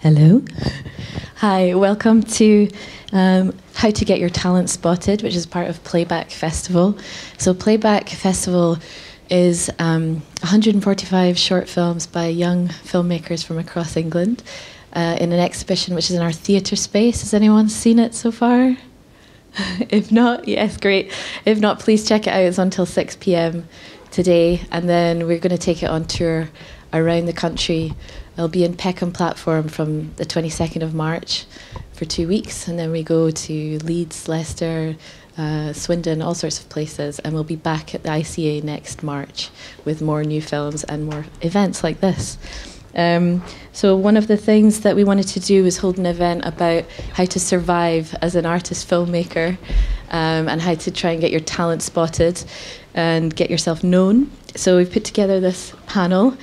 Hello. Hi, welcome to How to Get Your Talent Spotted, which is part of Playback Festival. So Playback Festival is 145 short films by young filmmakers from across England in an exhibition which is in our theatre space. Has anyone seen it so far? If not, yes, great. If not, please check it out. It's until 6 p.m. today, and then we're going to take it on tour around the country. It'll be in Peckham Platform from the 22nd of March for 2 weeks, and then we go to Leeds, Leicester, Swindon, all sorts of places, and we'll be back at the ICA next March with more new films and more events like this. So one of the things that we wanted to do was hold an event about how to survive as an artist filmmaker, and how to try and get your talent spotted and get yourself known. So we've put together this panel,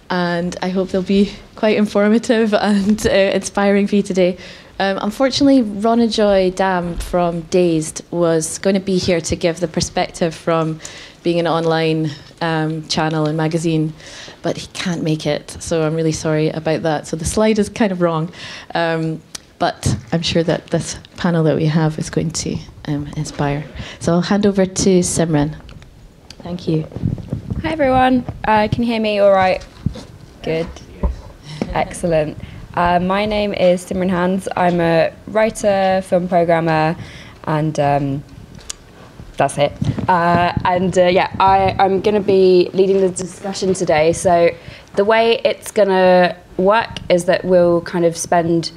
and I hope they'll be quite informative and inspiring for you today. Unfortunately, Rona Joy Dam from Dazed was going to be here to give the perspective from being an online channel and magazine, but he can't make it, so I'm really sorry about that. So the slide is kind of wrong, but I'm sure that this panel that we have is going to inspire. So I'll hand over to Simran. Thank you. Hi everyone, can you hear me all right? Good. Excellent. My name is Simran Hans. I'm a writer, film programmer, and that's it. I'm going to be leading the discussion today. So the way it's going to work is that we'll kind of spend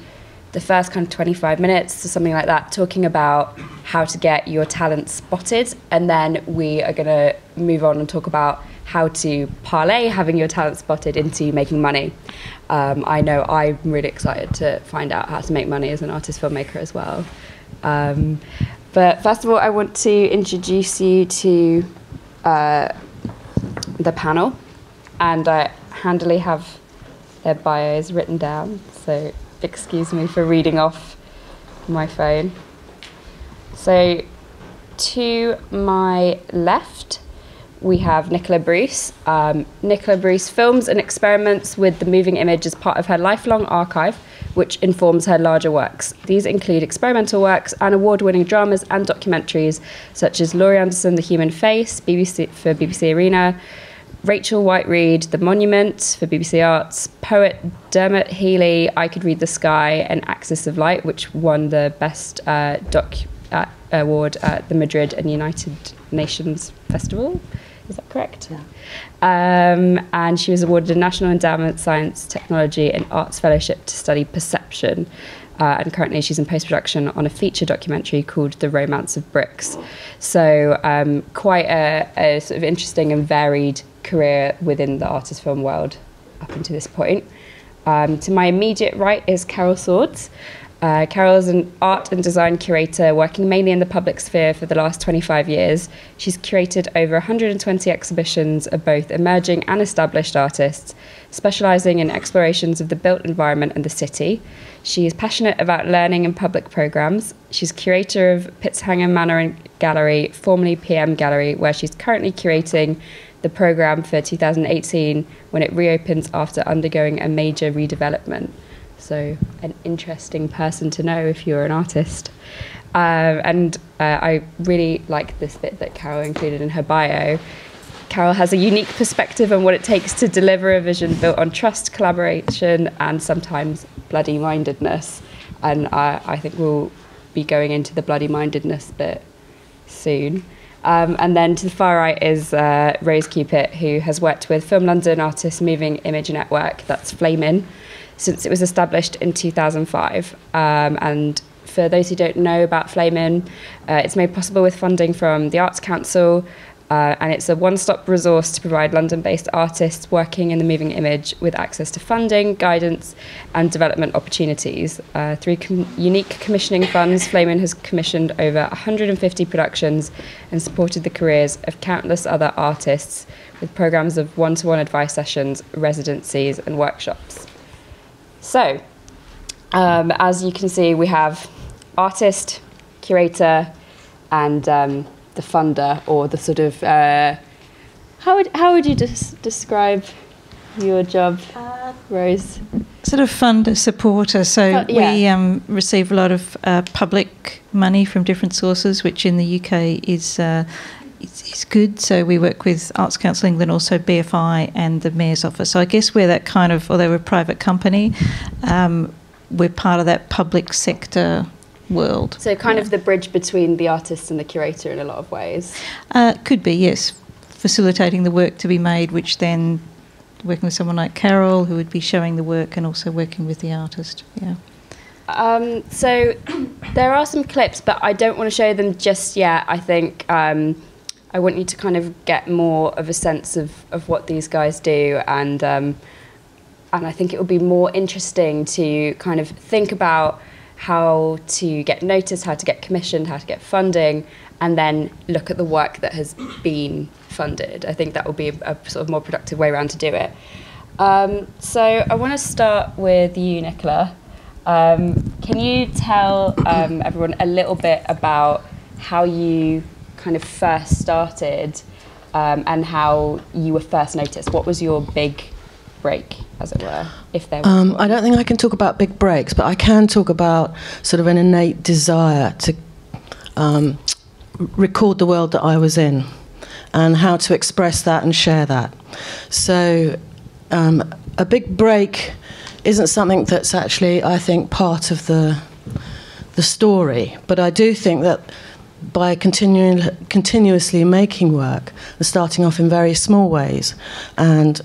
the first kind of 25 minutes or something like that talking about how to get your talent spotted, and then we are going to move on and talk about how to parlay having your talent spotted into making money. I know I'm really excited to find out how to make money as an artist filmmaker as well. But first of all, I want to introduce you to the panel, and I handily have their bios written down, so excuse me for reading off my phone. So to my left, we have Nichola Bruce. Nichola Bruce films and experiments with the moving image as part of her lifelong archive, which informs her larger works. These include experimental works and award-winning dramas and documentaries, such as Laurie Anderson, The Human Face, for BBC Arena, Rachel White-Read, The Monument for BBC Arts, poet Dermot Healy, I Could Read the Sky, and Axis of Light, which won the Best Doc Award at the Madrid and United Nations Festival. Is that correct? Yeah. And she was awarded a National Endowment Science, Technology and Arts Fellowship to study perception. And currently she's in post-production on a feature documentary called The Romance of Bricks. So quite a sort of interesting and varied career within the artist film world up until this point. To my immediate right is Carol Swords. Carol is an art and design curator working mainly in the public sphere for the last 25 years. She's curated over 120 exhibitions of both emerging and established artists, specialising in explorations of the built environment and the city. She is passionate about learning and public programmes. She's curator of Pitzhanger Manor Gallery, formerly PM Gallery, where she's currently curating the programme for 2018 when it reopens after undergoing a major redevelopment. So an interesting person to know if you're an artist. I really like this bit that Carol included in her bio. Carol has a unique perspective on what it takes to deliver a vision built on trust, collaboration, and sometimes bloody-mindedness. And I think we'll be going into the bloody-mindedness bit soon. And then to the far right is Rose Cupit, who has worked with Film London Artists Moving Image Network, that's FLAMIN, since it was established in 2005. And for those who don't know about FLAMIN, it's made possible with funding from the Arts Council, and it's a one-stop resource to provide London-based artists working in the moving image with access to funding, guidance, and development opportunities. Through unique commissioning funds, FLAMIN has commissioned over 150 productions and supported the careers of countless other artists with programmes of one-to-one advice sessions, residencies, and workshops. So, as you can see, we have artist, curator, and the funder, or the sort of how would you describe your job, Rose? sort of funder supporter. So we receive a lot of public money from different sources, which in the UK is good. So we work with Arts Council England, also BFI and the Mayor's Office. So I guess we're that kind of, although we're a private company, we're part of that public sector world. So kind of the bridge between the artist and the curator in a lot of ways. Could be, yes. Facilitating the work to be made, which then working with someone like Carol, who would be showing the work and also working with the artist. Yeah. So there are some clips, but I don't want to show them just yet. I think I want you to kind of get more of a sense of what these guys do, and I think it would be more interesting to kind of think about how to get noticed, how to get commissioned, how to get funding, and then look at the work that has been funded. I think that will be a sort of more productive way around to do it. So I want to start with you, Nichola. Can you tell everyone a little bit about how you kind of first started and how you were first noticed? What was your big break, as it were, if there was one? I don't think I can talk about big breaks, but I can talk about sort of an innate desire to record the world that I was in and how to express that and share that. So a big break isn't something that's actually, I think, part of the story, but I do think that by continuously making work and starting off in very small ways and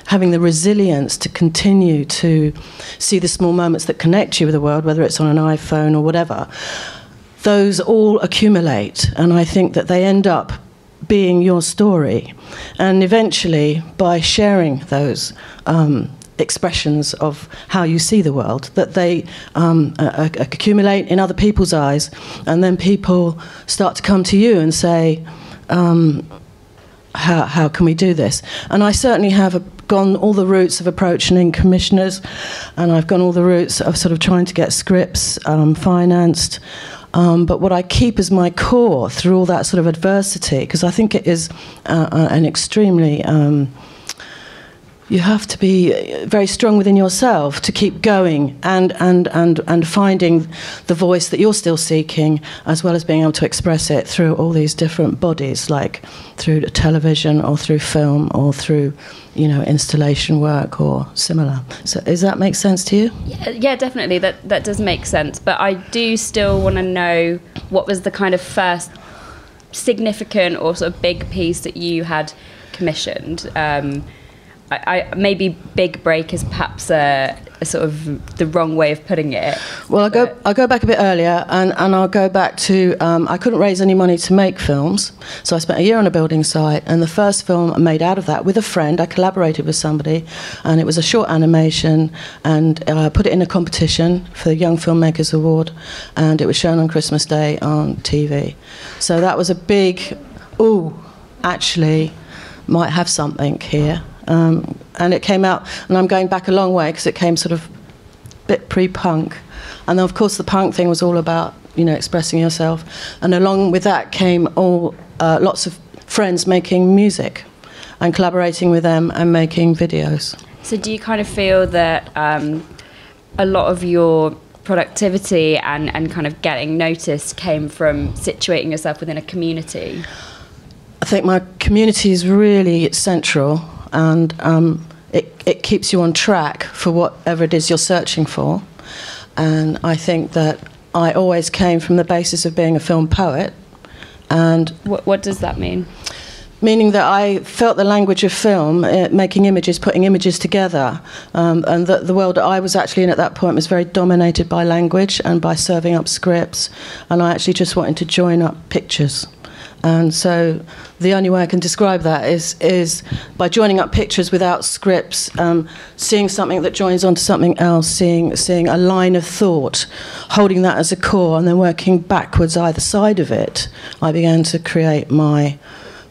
having the resilience to continue to see the small moments that connect you with the world, whether it's on an iPhone or whatever, those all accumulate, and I think that they end up being your story. And eventually, by sharing those expressions of how you see the world, that they accumulate in other people's eyes, and then people start to come to you and say, how can we do this? And I certainly have gone all the routes of approaching commissioners, and I've gone all the routes of sort of trying to get scripts financed. But what I keep as my core through all that sort of adversity, because I think it is an extremely... you have to be very strong within yourself to keep going and finding the voice that you're still seeking, as well as being able to express it through all these different bodies, like through television or through film or through, installation work or similar. So does that make sense to you? Yeah, definitely. That does make sense. But I do still want to know what was the kind of first significant or sort of big piece that you had commissioned. Maybe big break is perhaps a sort of the wrong way of putting it. Well, I'll go back a bit earlier, and I'll go back to I couldn't raise any money to make films, so I spent a year on a building site, and the first film I made out of that with a friend. I collaborated with somebody, and it was a short animation, and I put it in a competition for the Young Filmmakers Award, and it was shown on Christmas Day on TV. So that was a big, actually might have something here. And it came out, and I'm going back a long way because it came sort of a bit pre-punk. And then, of course, the punk thing was all about, expressing yourself. And along with that came lots of friends making music and collaborating with them and making videos. So do you kind of feel that a lot of your productivity and kind of getting noticed came from situating yourself within a community? I think my community is really central, and it keeps you on track for whatever it is you're searching for. And I think that I always came from the basis of being a film poet. And what does that mean? Meaning that I felt the language of film, making images, putting images together, and that the world that I was actually in at that point was very dominated by language and by serving up scripts, and I actually just wanted to join up pictures. And so the only way I can describe that is by joining up pictures without scripts, seeing something that joins onto something else, seeing a line of thought, holding that as a core, and then working backwards either side of it, I began to create my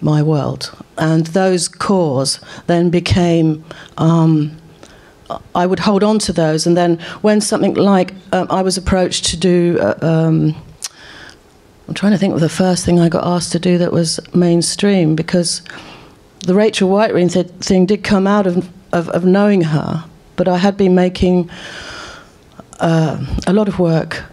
world. And those cores then became... I would hold on to those, and then when something like... I was approached to do... I'm trying to think of the first thing I got asked to do that was mainstream, because the Rachel Whitereen thing did come out of knowing her but I had been making a lot of work.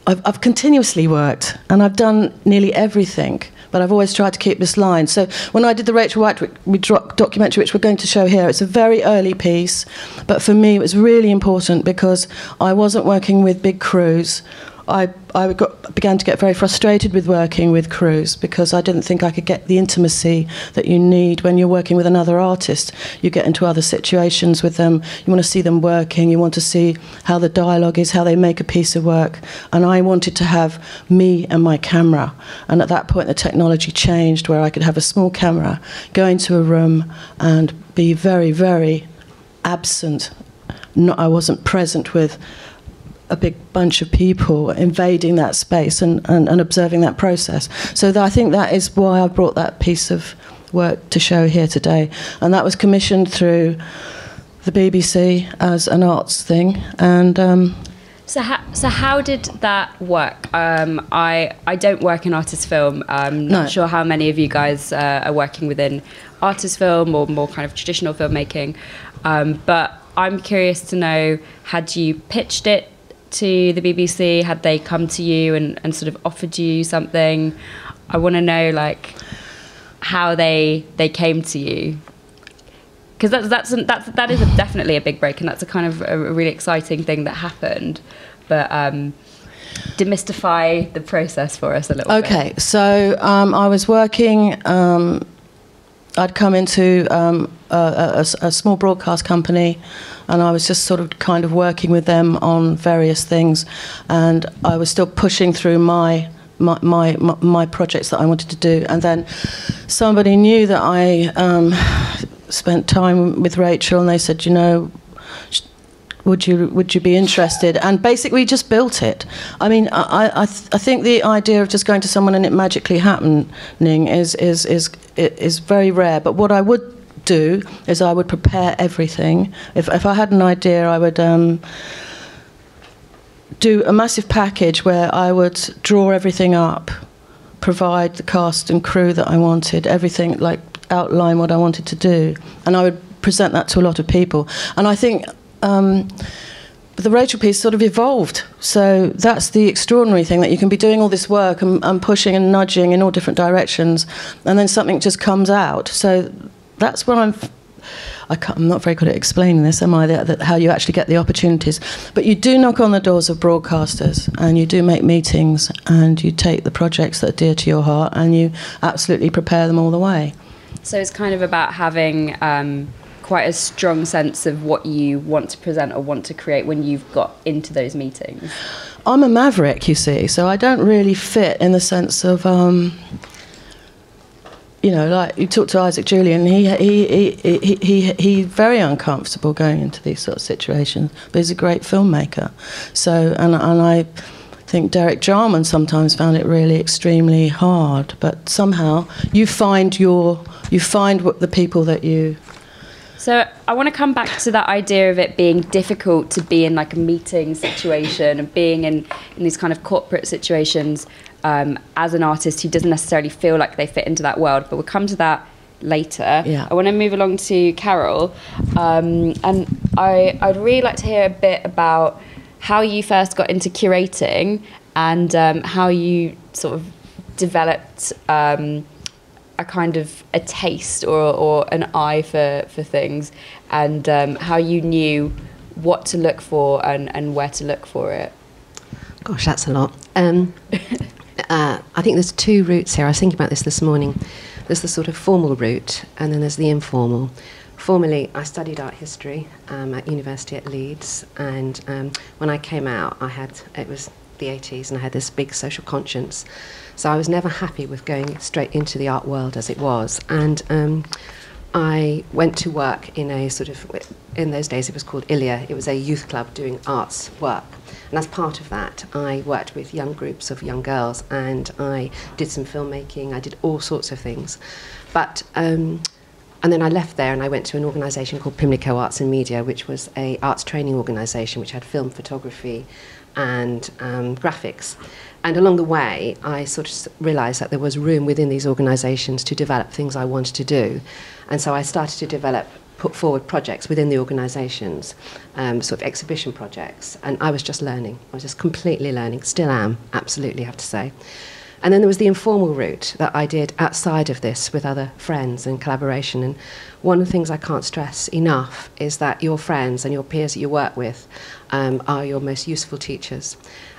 I've continuously worked, and I've done nearly everything, but I've always tried to keep this line. So when I did the Rachel White documentary, which we're going to show here, it's a very early piece, but for me it was really important because I wasn't working with big crews. I began to get very frustrated with working with crews because I didn't think I could get the intimacy that you need when you're working with another artist. You get into other situations with them, you want to see them working, you want to see how the dialogue is, how they make a piece of work. And I wanted to have me and my camera. And at that point the technology changed where I could have a small camera, go into a room and be very, very absent. I wasn't present with a big bunch of people invading that space and observing that process. So I think that is why I brought that piece of work to show here today. And that was commissioned through the BBC as an arts thing. And So how did that work? I don't work in artist film. I'm not sure how many of you guys are working within artist film or more kind of traditional filmmaking. But I'm curious to know, had you pitched it to the BBC? Had they come to you and sort of offered you something? I want to know like how they came to you, because that is definitely a big break, and that's a kind of a really exciting thing that happened. But demystify the process for us a little bit. Okay, so I was working. I'd come into a small broadcast company, and I was just sort of kind of working with them on various things, and I was still pushing through my projects that I wanted to do. And then somebody knew that I spent time with Rachel, and they said, you know, would you be interested? And basically just built it. I mean, I think the idea of just going to someone and it magically happening is very rare. But what I would do is I would prepare everything. If I had an idea, I would do a massive package where I would draw everything up, provide the cast and crew that I wanted, everything, like outline what I wanted to do, and I would present that to a lot of people. And I think the Rachel piece sort of evolved. So that's the extraordinary thing, that you can be doing all this work and pushing and nudging in all different directions, and then something just comes out. So that's where I'm not very good at explaining this, am I? How you actually get the opportunities. But you do knock on the doors of broadcasters, and you do make meetings, and you take the projects that are dear to your heart, and you absolutely prepare them all the way. So it's kind of about having quite a strong sense of what you want to present or want to create when you've got into those meetings. I'm a maverick, you see, so I don't really fit in the sense of, you know, like you talk to Isaac Julian, he's very uncomfortable going into these sort of situations, but he's a great filmmaker. So, and I think Derek Jarman sometimes found it really extremely hard, but somehow you find what the people that you. So I want to come back to that idea of it being difficult to be in like a meeting situation and being in these kind of corporate situations as an artist who doesn't necessarily feel like they fit into that world. But we'll come to that later. Yeah. I want to move along to Carol. And I'd really like to hear a bit about how you first got into curating and how you sort of developed a kind of a taste or an eye for things, and how you knew what to look for and where to look for it. Gosh, that's a lot. I think there's two routes here. I was thinking about this morning. There's the sort of formal route, and then there's the informal. Formally, I studied art history at university at Leeds, and when I came out, it was the 80s, and I had this big social conscience. So I was never happy with going straight into the art world as it was. And I went to work in a sort of, in those days it was called ILIA, it was a youth club doing arts work. And as part of that, I worked with young groups of young girls, and I did some filmmaking, I did all sorts of things. But, and then I left there and I went to an organisation called Pimlico Arts and Media, which was an arts training organisation which had film photography and graphics. And along the way, I sort of realised that there was room within these organisations to develop things I wanted to do. And so I started to develop put forward projects within the organisations, sort of exhibition projects, and I was just learning. I was just completely learning, still am, absolutely have to say. And then there was the informal route that I did outside of this with other friends and collaboration. And one of the things I can't stress enough is that your friends and your peers that you work with are your most useful teachers.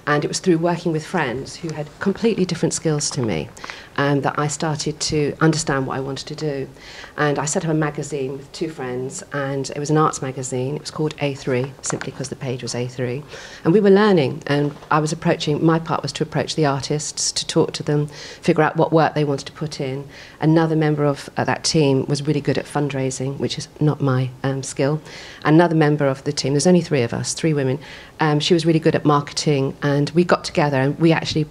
And it was through working with friends who had completely different skills to me that I started to understand what I wanted to do. And I set up a magazine with 2 friends, and it was an arts magazine. It was called A3, simply because the page was A3. And we were learning, and I was approaching, my part was to approach the artists, to talk to them, figure out what work they wanted to put in. Another member of that team was really good at fundraising, which is not my skill. Another member of the team, there's only 3 of us, 3 women, she was really good at marketing, and we got together and we actually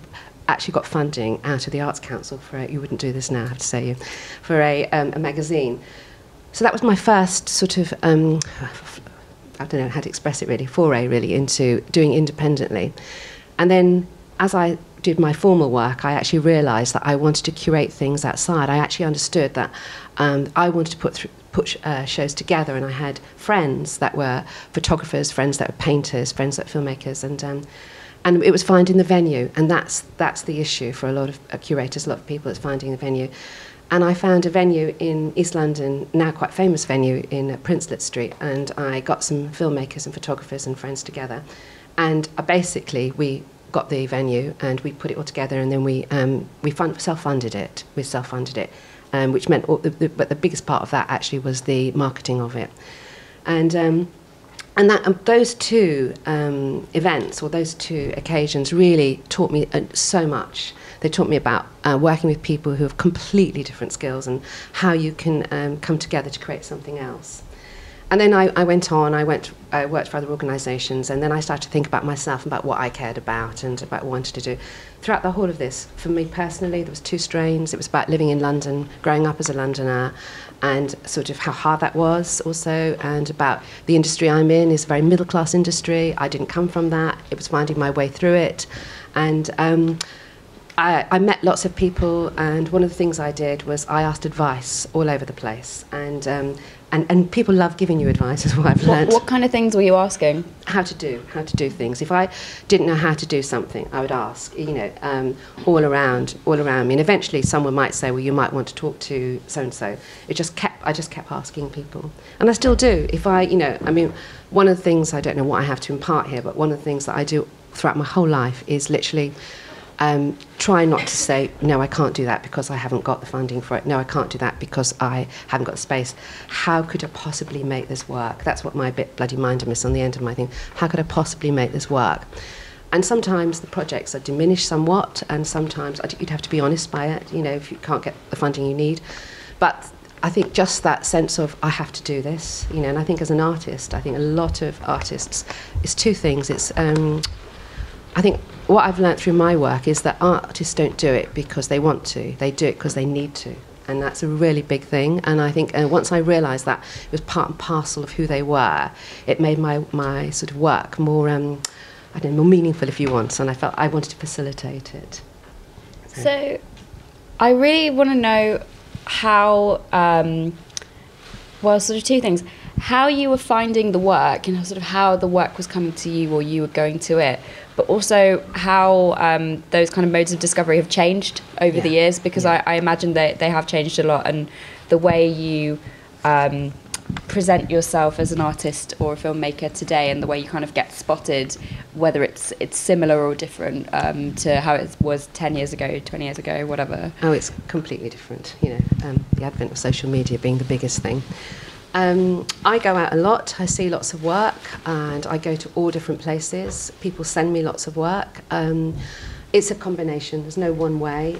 got funding out of the Arts Council for you wouldn't do this now, I have to say, for a magazine. So that was my first sort of, I don't know how to express it really, foray really into doing independently. And then as I did my formal work, I actually realised that I wanted to curate things outside. I actually understood that I wanted to put shows together, and I had friends that were photographers, friends that were painters, friends that were filmmakers, and it was finding the venue, and that's the issue for a lot of curators, a lot of people, is finding the venue. And I found a venue in East London, now quite famous venue in Princelet Street, and I got some filmmakers and photographers and friends together, and basically we got the venue and we put it all together, and then we self-funded it. We self-funded it, which meant, but the biggest part of that actually was the marketing of it, and those 2 events, or those 2 occasions, really taught me so much. They taught me about working with people who have completely different skills and how you can come together to create something else. And then I went on, I worked for other organisations, and then I started to think about myself, about what I cared about and about what I wanted to do. Throughout the whole of this, for me personally, there was 2 strains. It was about living in London, growing up as a Londoner, and sort of how hard that was also, and about the industry I'm in is a very middle-class industry. I didn't come from that. It was finding my way through it. And I met lots of people, and one of the things I did was I asked advice all over the place, and people love giving you advice, is what I've learned. What kind of things were you asking? How to do things. If I didn't know how to do something, I would ask, all around me. And eventually someone might say, well, you might want to talk to so-and-so. I just kept asking people. And I still do. One of the things, I don't know what I have to impart here, but one of the things that I do throughout my whole life is literally try not to say, no, I can't do that because I haven't got the funding for it. No, I can't do that because I haven't got the space. How could I possibly make this work? That's what my bit bloody minder miss on the end of my thing. How could I possibly make this work? And sometimes the projects are diminished somewhat, and sometimes you'd have to be honest by it, if you can't get the funding you need. But I think just that sense of, I have to do this, and I think as an artist, I think a lot of artists, it's 2 things. It's, I think what I've learnt through my work is that artists don't do it because they want to. They do it because they need to. And that's a really big thing. And I think once I realised that it was part and parcel of who they were, it made my sort of work more, more meaningful, if you want. And I felt I wanted to facilitate it. So I really want to know how, sort of 2 things. How you were finding the work, and sort of how the work was coming to you or you were going to it, but also how those kind of modes of discovery have changed over the years, because I imagine that they have changed a lot, and the way you present yourself as an artist or a filmmaker today, and the way you kind of get spotted, whether it's similar or different to how it was 10 years ago, 20 years ago, whatever. Oh, it's completely different. The advent of social media being the biggest thing. I go out a lot, I see lots of work, and I go to all different places. People send me lots of work. It's a combination, there's no one way.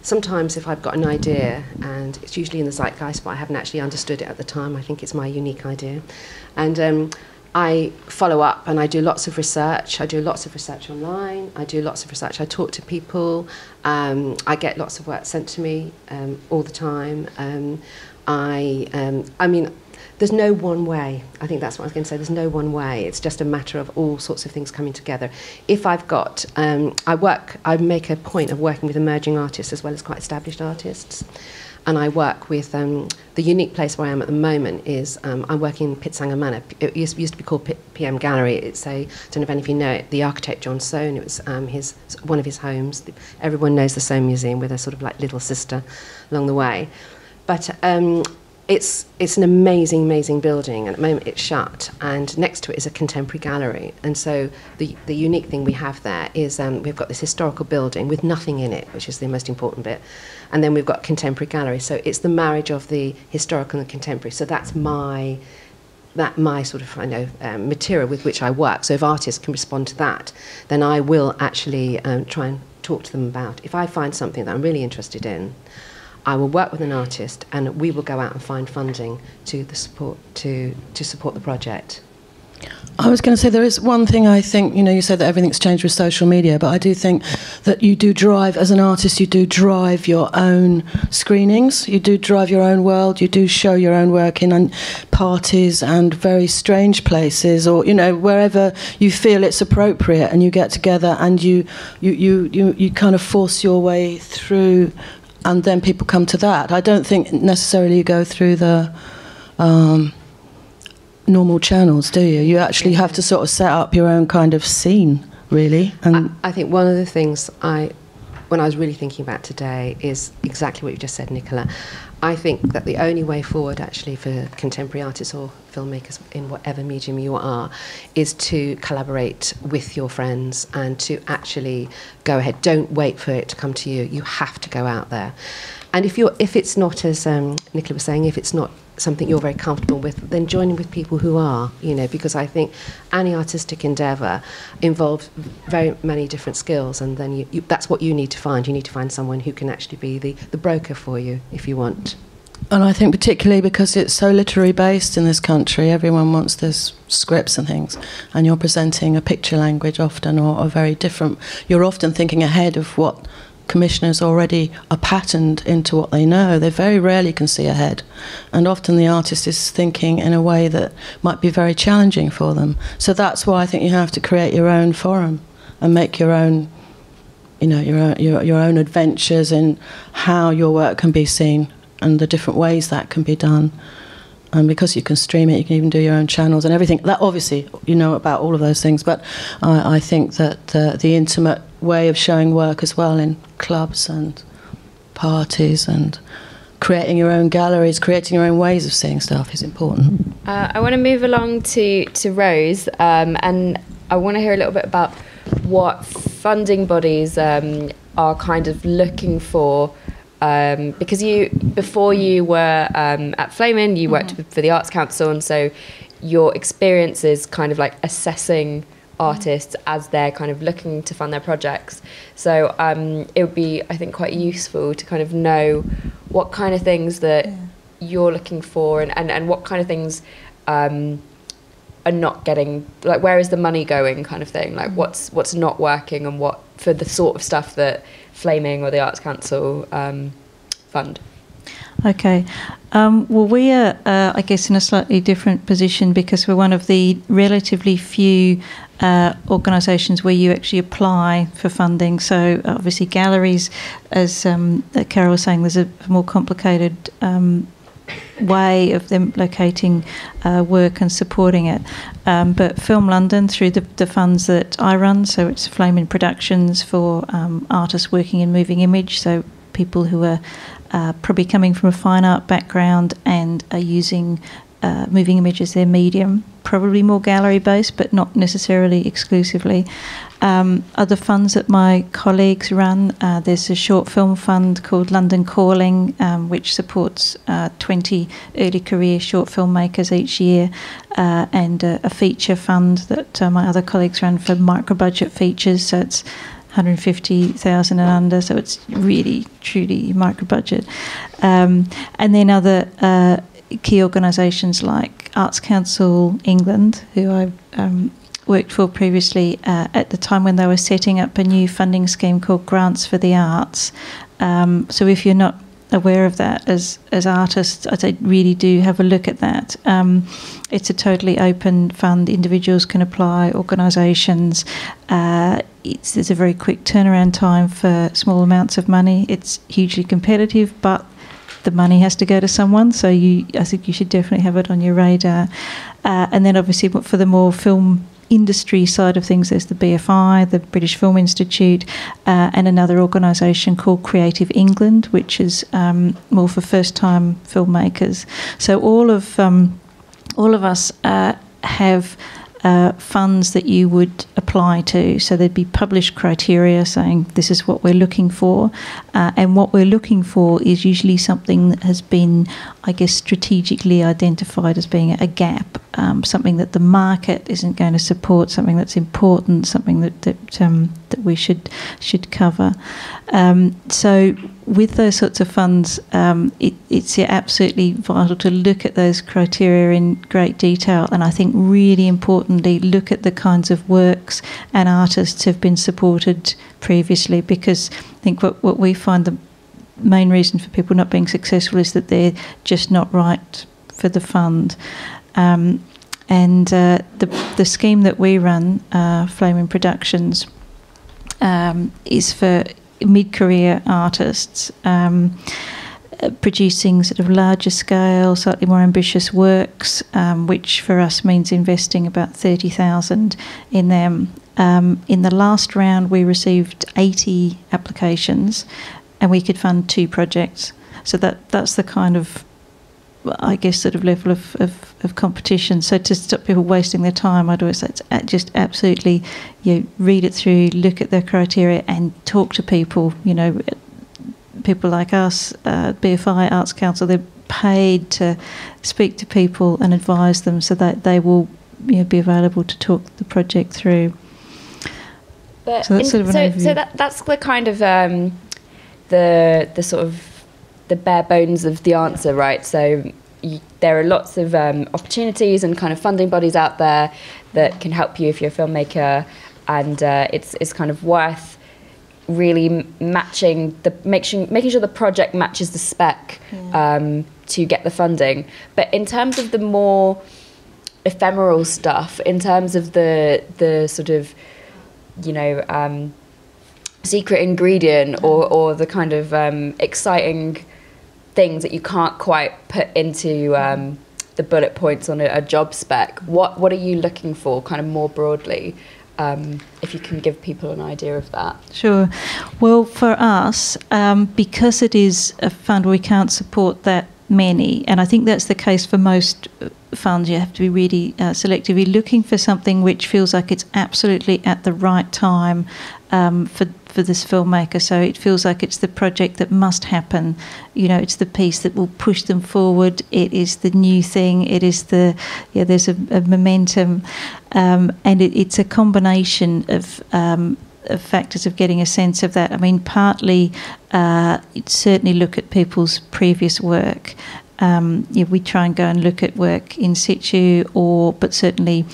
Sometimes if I've got an idea, and it's usually in the zeitgeist, but I haven't actually understood it at the time, I think it's my unique idea. And I follow up and I do lots of research. I do lots of research online. I do lots of research. I talk to people. I get lots of work sent to me all the time. There's no one way. I think that's what I was going to say. There's no one way. It's just a matter of all sorts of things coming together. If I've got, I make a point of working with emerging artists as well as quite established artists. and I work with the unique place where I am at the moment is I'm working in Pitzhanger Manor. It used to be called PM Gallery. It's I don't know if any of you know it, the architect John Soane. It was one of his homes. Everyone knows the Soane Museum with a sort of like little sister along the way. But it's an amazing, amazing building, and at the moment it's shut, and next to it is a contemporary gallery. And so the unique thing we have there is we've got this historical building with nothing in it, which is the most important bit, and then we've got contemporary gallery. So it's the marriage of the historical and the contemporary. So that's my sort of material with which I work. So if artists can respond to that, then I will actually try and talk to them about. If I find something that I'm really interested in, I will work with an artist, and we will go out and find funding to support the project. I was going to say there is one thing I think, you said that everything's changed with social media, but I do think that you do drive, as an artist, you do drive your own screenings, you do drive your own world, you do show your own work in parties and very strange places, or, wherever you feel it's appropriate, and you get together and you kind of force your way through, and then people come to that. I don't think necessarily you go through the normal channels, do you? You actually have to sort of set up your own kind of scene, really. And I think one of the things when I was really thinking about today is exactly what you just said, Nichola. I think that the only way forward, actually, for contemporary artists or filmmakers in whatever medium you are, is to collaborate with your friends and to actually go ahead. Don't wait for it to come to you. You have to go out there. And if it's not, as Nichola was saying, if it's not something you're very comfortable with, then join in with people who are, because I think any artistic endeavour involves very many different skills, and then that's what you need to find. You need to find someone who can actually be the broker for you, if you want. And I think particularly because it's so literary based in this country, everyone wants this scripts and things, and you're presenting a picture language often, or a very different, you're often thinking ahead of what commissioners already are patterned into what they know. They very rarely can see ahead, and often the artist is thinking in a way that might be very challenging for them. So that's why I think you have to create your own forum and make your own, your own adventures in how your work can be seen and the different ways that can be done. And because you can stream it, you can even do your own channels and everything. That obviously, you know about all of those things, but I think that the intimate way of showing work as well in clubs and parties and creating your own galleries, creating your own ways of seeing stuff is important. I want to move along to Rose, and I want to hear a little bit about what funding bodies are kind of looking for. Because before you were at FLAMIN, you worked for the Arts Council, and so your experience is kind of like assessing artists as they're kind of looking to fund their projects. So it would be, I think, quite useful to kind of know what kind of things that you're looking for, and what kind of things are not getting, like, where is the money going, kind of thing, like what's not working, and what for the sort of stuff that FLAMIN or the Arts Council fund. Okay. Well, we are, I guess, in a slightly different position because we're one of the relatively few organisations where you actually apply for funding. So obviously galleries, as Carol was saying, there's a more complicated way of them locating work and supporting it. But Film London, through the funds that I run, so it's FLAMIN Productions for artists working in moving image, so people who are probably coming from a fine art background and are using moving image as their medium, probably more gallery based, but not necessarily exclusively. Other funds that my colleagues run, there's a short film fund called London Calling, which supports 20 early career short filmmakers each year, and a feature fund that my other colleagues run for micro budget features, so it's 150,000 and under, so it's really truly micro budget. And then other key organisations like Arts Council England, who I worked for previously at the time when they were setting up a new funding scheme called Grants for the Arts. So if you're not aware of that as artists, I'd say really do have a look at that. It's a totally open fund. Individuals can apply, organisations. There's a very quick turnaround time for small amounts of money. It's hugely competitive, but the money has to go to someone. So I think you should definitely have it on your radar. And then obviously for the more film industry side of things, there's the BFI, the British Film Institute, and another organisation called Creative England, which is more for first-time filmmakers. So all of us have funds that you would apply to. So there'd be published criteria saying this is what we're looking for, and what we're looking for is usually something that has been, I guess, strategically identified as being a gap, something that the market isn't going to support, something that's important, something that we should cover. So with those sorts of funds, it's absolutely vital to look at those criteria in great detail, and I think really importantly look at the kinds of works and artists who have been supported previously, because I think what we find the main reason for people not being successful is that they're just not right for the fund. And the scheme that we run, FLAMIN Productions, is for mid-career artists producing sort of larger scale, slightly more ambitious works, which for us means investing about 30,000 in them. In the last round, we received 80 applications, and we could fund 2 projects. So that's the kind of, I guess, sort of level of competition. So to stop people wasting their time, I'd always say it's just absolutely, read it through, look at their criteria, and talk to people. People like us, BFI, Arts Council, they're paid to speak to people and advise them so that they will be available to talk the project through. But so that's sort of an overview. So that's the kind of the sort of the bare bones of the answer, right? So there are lots of opportunities and kind of funding bodies out there that can help you if you're a filmmaker, and it's kind of worth really making sure the project matches the spec to get the funding. But in terms of the more ephemeral stuff, in terms of the sort of secret ingredient or the kind of exciting things that you can't quite put into the bullet points on a job spec, what are you looking for kind of more broadly, if you can give people an idea of that? Sure. Well, for us, because it is a fund, we can't support that many, and I think that's the case for most funds. You have to be really selective. You're looking for something which feels like it's absolutely at the right time for this filmmaker. So it feels like it's the project that must happen. It's the piece that will push them forward. It is the new thing. It is there's a momentum, and it's a combination of factors of getting a sense of that. I mean, partly certainly look at people's previous work. We try and go and look at work in situ, but certainly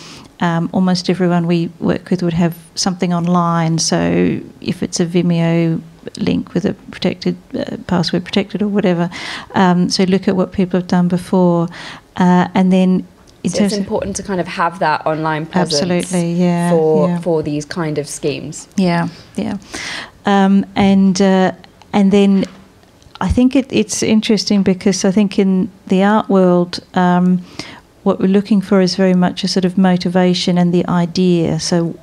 almost everyone we work with would have something online. So if it's a Vimeo link with a protected password protected or whatever, so look at what people have done before, and then so it's important to kind of have that online presence. Absolutely, for these kind of schemes. Yeah. And then I think it's interesting because I think in the art world, what we're looking for is very much a sort of motivation and the idea. So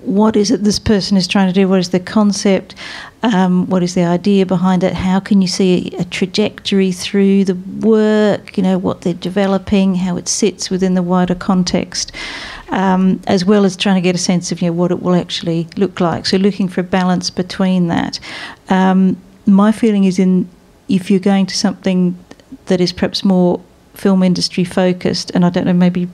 what is it this person is trying to do? What is the concept? What is the idea behind it? How can you see a trajectory through the work, what they're developing, how it sits within the wider context, as well as trying to get a sense of what it will actually look like. So looking for a balance between that. My feeling is if you're going to something that is perhaps more film industry focused, and I don't know, maybe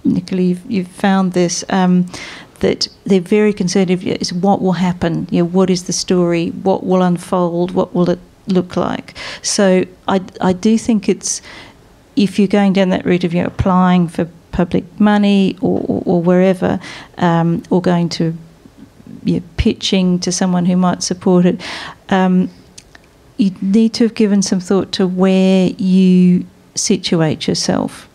Nichola, you've found this, that they're very conservative. Is what will happen? What is the story? What will unfold? What will it look like? So I do think it's, if you're going down that route of applying for public money or wherever, or going to pitching to someone who might support it, you need to have given some thought to where you situate yourself.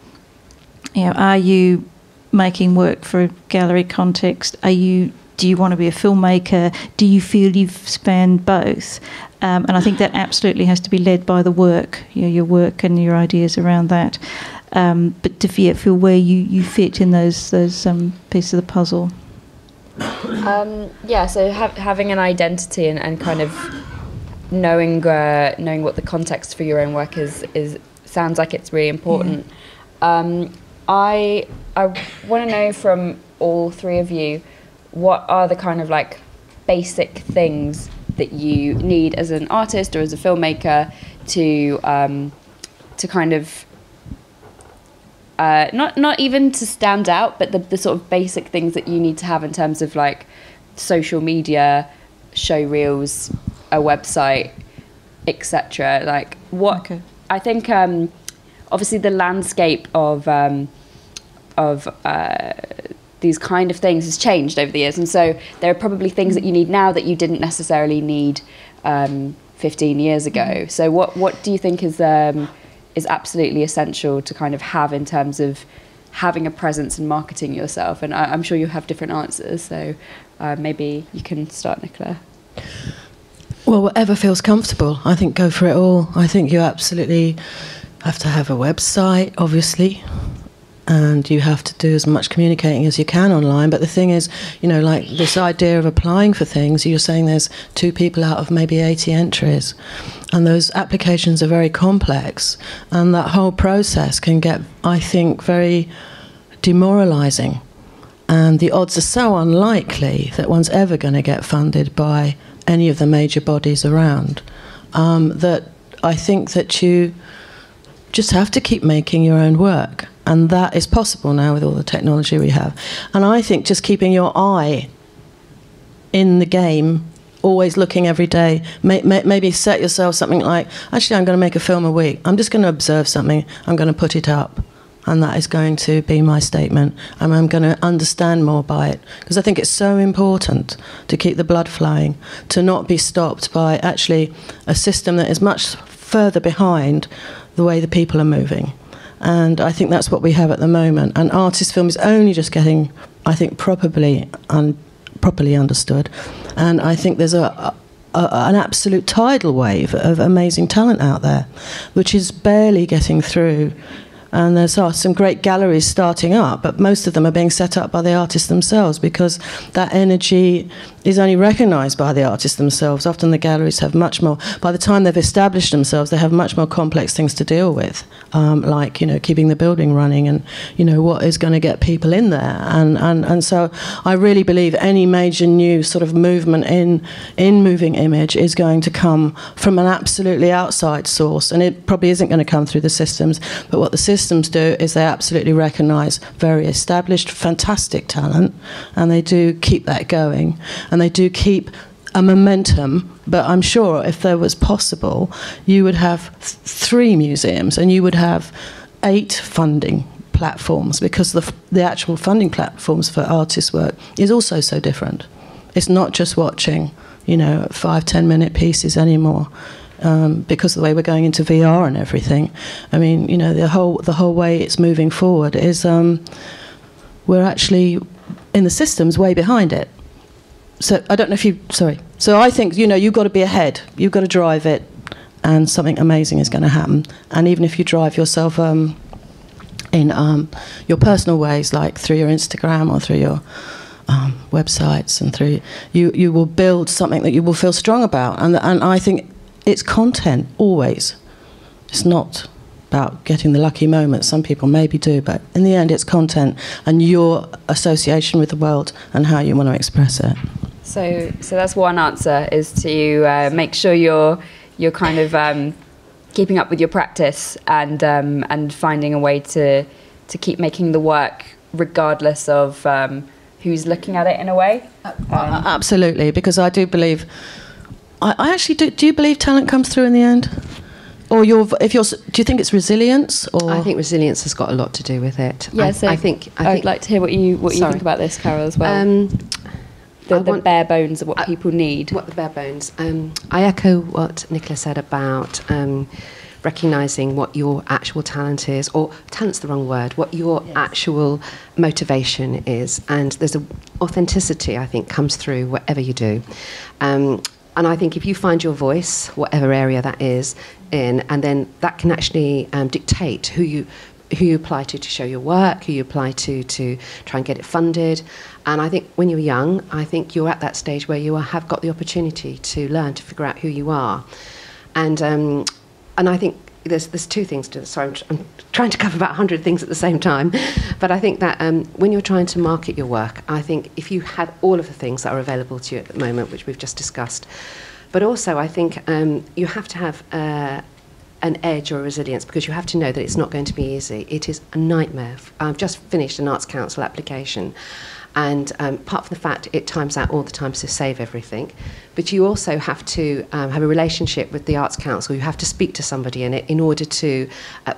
Are you making work for a gallery context? Are you do you want to be a filmmaker? Do you feel you've spanned both? And I think that absolutely has to be led by the work, your work and your ideas around that. But to feel where you fit in those pieces of the puzzle. So having an identity and kind of knowing what the context for your own work is sounds like it's really important. I want to know from all three of you, what are the kind of like basic things that you need as an artist or as a filmmaker to kind of not even to stand out, but the sort of basic things that you need to have in terms of like social media, show reels, a website, etc. Like what? Okay. I think obviously the landscape of these kind of things has changed over the years, and so there are probably things that you need now that you didn't necessarily need 15 years ago. So what do you think is absolutely essential to kind of have in terms of having a presence and marketing yourself? And I'm sure you have different answers, so maybe you can start, Nichola. Well, whatever feels comfortable. I think go for it all. I think you absolutely have to have a website, obviously, and you have to do as much communicating as you can online. But the thing is, like this idea of applying for things, you're saying there's 2 people out of maybe 80 entries, and those applications are very complex, and that whole process can get, I think, very demoralising. And the odds are so unlikely that one's ever going to get funded by any of the major bodies around, that I think that you just have to keep making your own work. And that is possible now with all the technology we have. And I think just keeping your eye in the game, always looking every day, maybe set yourself something like, actually, I'm going to make a film a week. I'm just going to observe something. I'm going to put it up. And that is going to be my statement. And I'm going to understand more by it. Because I think it's so important to keep the blood flowing, to not be stopped by actually a system that is much further behind the way the people are moving. And I think that's what we have at the moment. And artist film is only just getting, I think, properly understood. And I think there's an absolute tidal wave of amazing talent out there, which is barely getting through. And there's some great galleries starting up, but most of them are being set up by the artists themselves, because that energy is only recognised by the artists themselves. Often the galleries have much more, by the time they've established themselves, they have much more complex things to deal with, like, keeping the building running and, what is going to get people in there. And so I really believe any major new sort of movement in moving image is going to come from an absolutely outside source, and it probably isn't going to come through the systems, but what the systems do is they absolutely recognise very established, fantastic talent, and they do keep that going, and they do keep a momentum. But I'm sure if there was possible, you would have 3 museums and you would have 8 funding platforms, because the actual funding platforms for artist work is also so different. It's not just watching, 5-10 minute pieces anymore. Because of the way we're going into VR and everything. I mean, the whole way it's moving forward is we're actually in the systems way behind it. So I don't know if sorry. So I think, you've got to be ahead. You've got to drive it, and something amazing is going to happen. And even if you drive yourself in your personal ways, like through your Instagram or through your websites, and through you will build something that you will feel strong about. And I think it's content, always. It's not about getting the lucky moment. Some people maybe do, but in the end it's content and your association with the world and how you want to express it. So that's one answer, is to make sure you're kind of keeping up with your practice and finding a way to keep making the work regardless of who's looking at it, in a way. Absolutely, because I do believe... I actually do. Do you believe talent comes through in the end, or do you think it's resilience? Or I think resilience has got a lot to do with it. Yeah, I think I'd like to hear what you think about this, Carol, as well. The bare bones of what people need. What the bare bones. I echo what Nichola said about recognising what your actual talent is, or talent's the wrong word, what your actual motivation is. And there's an authenticity, I think, comes through whatever you do. And I think if you find your voice, whatever area that is in, and then that can actually dictate who you apply to show your work, who you apply to try and get it funded. And I think when you're young, I think you're at that stage where you have got the opportunity to learn, to figure out who you are. And I think there's two things to this. Sorry, I'm trying to cover about 100 things at the same time. But I think that when you're trying to market your work, I think if you have all of the things that are available to you at the moment, which we've just discussed, but also I think you have to have an edge or a resilience, because you have to know that it's not going to be easy. It is a nightmare. I've just finished an Arts Council application, and apart from the fact it times out all the time, so save everything, but you also have to have a relationship with the Arts Council. You have to speak to somebody in it in order to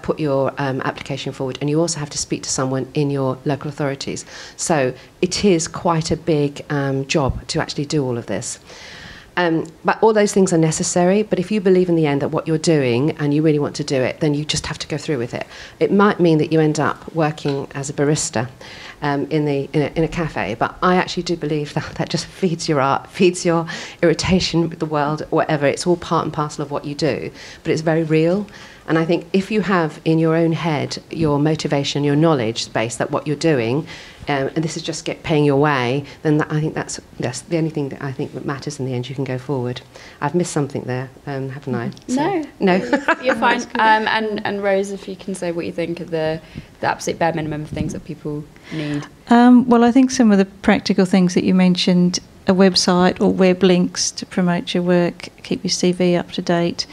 put your application forward, and you also have to speak to someone in your local authorities. So it is quite a big job to actually do all of this. But all those things are necessary, but if you believe in the end that what you're doing and you really want to do it, then you just have to go through with it. It might mean that you end up working as a barista in a cafe, but I actually do believe that just feeds your art, feeds your irritation with the world, whatever. It's all part and parcel of what you do, but it's very real. And I think if you have in your own head your motivation, your knowledge base that what you're doing, and this is just paying your way, then I think that's the only thing that I think that matters in the end. You can go forward. I've missed something there, haven't I? So, no, you're fine. And Rose, if you can say what you think of the absolute bare minimum of things that people need. Well, I think some of the practical things that you mentioned, a website or web links to promote your work, keep your CV up to date.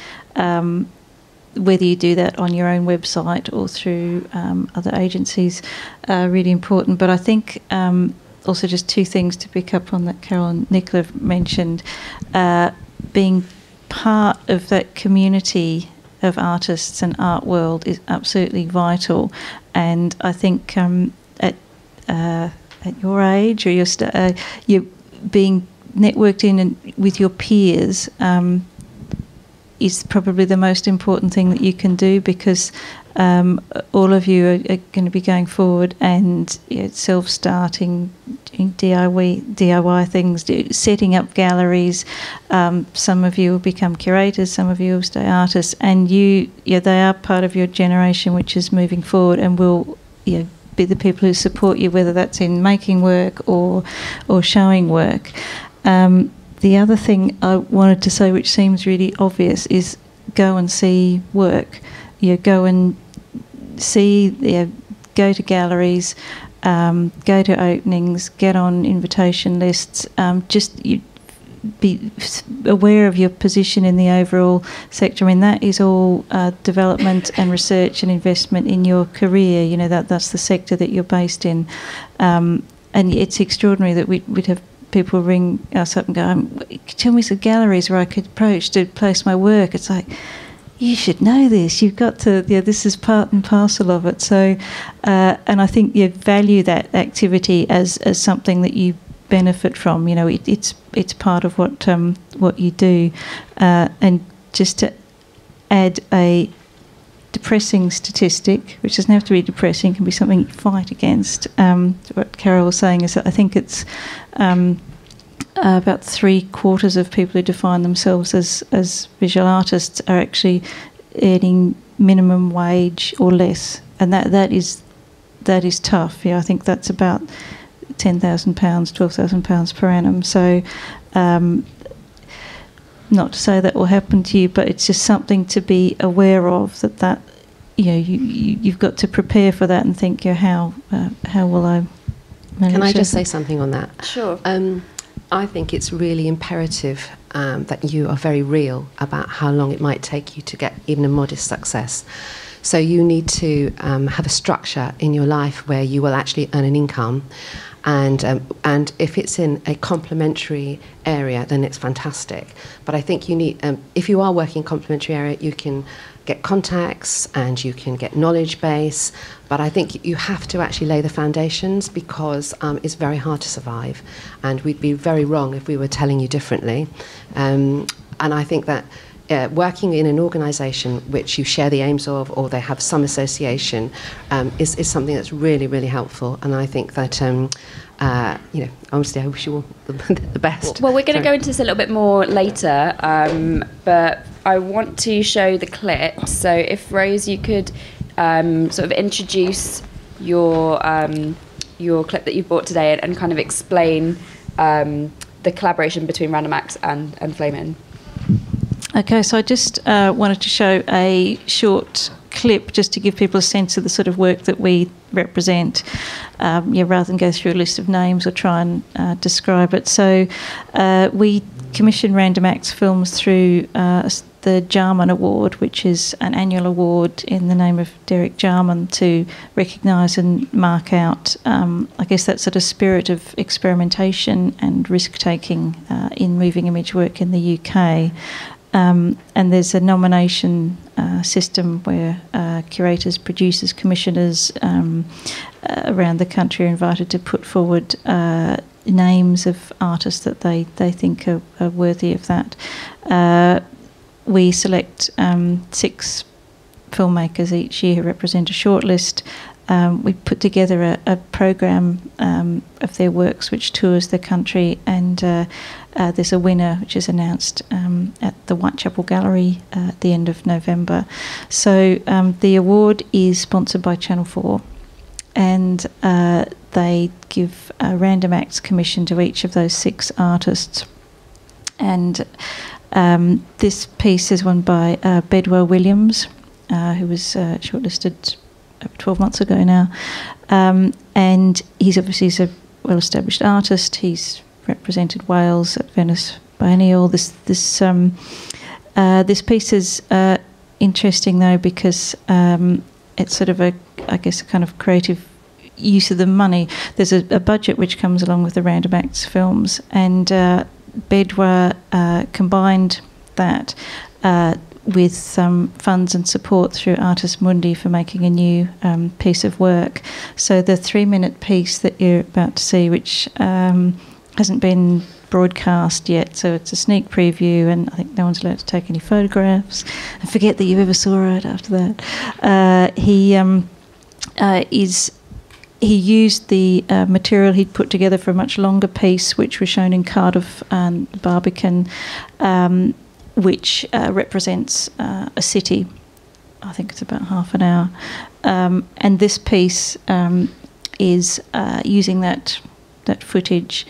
Whether you do that on your own website or through other agencies, really important. But I think also just two things to pick up on that Carol and Nichola mentioned, being part of that community of artists and art world is absolutely vital. And I think at your age, or you're being networked in and with your peers, is probably the most important thing that you can do, because all of you are going to be going forward and self-starting, doing DIY things, setting up galleries. Some of you will become curators, some of you will stay artists, and they are part of your generation which is moving forward and will be the people who support you, whether that's in making work or showing work. The other thing I wanted to say, which seems really obvious, is go and see work. Go and see, go to galleries, go to openings, get on invitation lists. Be aware of your position in the overall sector. I mean, that is all development and research and investment in your career. That's the sector that you're based in. And it's extraordinary that we'd have people ring us up and go, tell me some galleries where I could approach to place my work. It's like, you should know this. You've got to, this is part and parcel of it. So, and I think you value that activity as something that you benefit from. It's part of what you do. And just to add a depressing statistic, which doesn't have to be depressing, can be something you fight against. What Carol was saying is that I think it's about 3/4 of people who define themselves as visual artists are actually earning minimum wage or less, and that is tough. I think that's about £10,000, £12,000 per annum. So, not to say that will happen to you, but it's just something to be aware of. That you've got to prepare for that and think, how will I manage? Can I just say something on that? Sure. I think it's really imperative that you are very real about how long it might take you to get even a modest success. So you need to have a structure in your life where you will actually earn an income. And if it's in a complementary area, then it's fantastic. But I think you need, if you are working in a complementary area, you can get contacts and you can get knowledge base. But I think you have to actually lay the foundations, because it's very hard to survive. And we'd be very wrong if we were telling you differently. And I think that working in an organisation which you share the aims of, or they have some association, is something that's really, really helpful. And I think that, honestly, I wish you all the best. Well, we're going to go into this a little bit more later, but I want to show the clip. So if, Rose, you could sort of introduce your clip that you brought today and kind of explain the collaboration between Random Acts and FLAMIN. Okay, so I just wanted to show a short clip just to give people a sense of the sort of work that we represent, rather than go through a list of names or try and describe it. So we commission Random Acts films through the Jarman Award, which is an annual award in the name of Derek Jarman to recognise and mark out, I guess, that sort of spirit of experimentation and risk-taking in moving image work in the UK. And there's a nomination system where curators, producers, commissioners around the country are invited to put forward names of artists that they think are worthy of that. We select 6 filmmakers each year who represent a shortlist. We put together a program of their works which tours the country, and there's a winner which is announced at the Whitechapel Gallery at the end of November. So the award is sponsored by Channel 4, and they give a Random Acts commission to each of those 6 artists. And this piece is won by Bedwell Williams, who was shortlisted 12 months ago now, and he's a well-established artist. He's represented Wales at Venice Biennial. This piece is interesting though because it's sort of a kind of creative use of the money. There's a budget which comes along with the Random Acts films, and Bedwa combined that with some funds and support through Artis Mundi for making a new piece of work. So the 3-minute piece that you're about to see, which hasn't been broadcast yet, so it's a sneak preview, and I think no one's allowed to take any photographs. And forget that you ever saw it after that. He used the material he'd put together for a much longer piece, which was shown in Cardiff and Barbican, which represents a city. I think it's about half an hour. And this piece is using that footage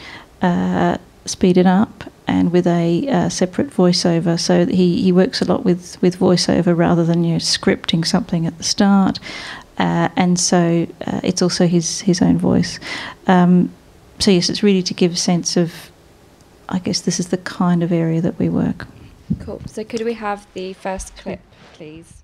speeded up and with a separate voiceover. So he works a lot with voiceover rather than scripting something at the start. And so it's also his own voice. So yes, it's really to give a sense of, I guess this is the kind of area that we work. Cool. So could we have the first clip, please?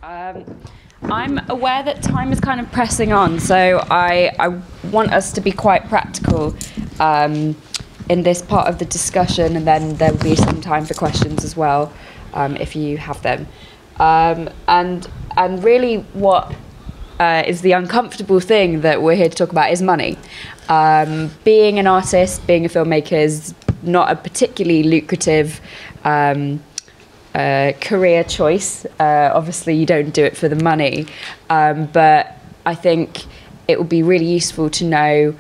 I'm aware that time is kind of pressing on, so I want us to be quite practical in this part of the discussion, and then there will be some time for questions as well, if you have them. And really what is the uncomfortable thing that we're here to talk about is money. Being an artist, being a filmmaker is not a particularly lucrative career choice. Obviously you don't do it for the money, but I think it would be really useful to know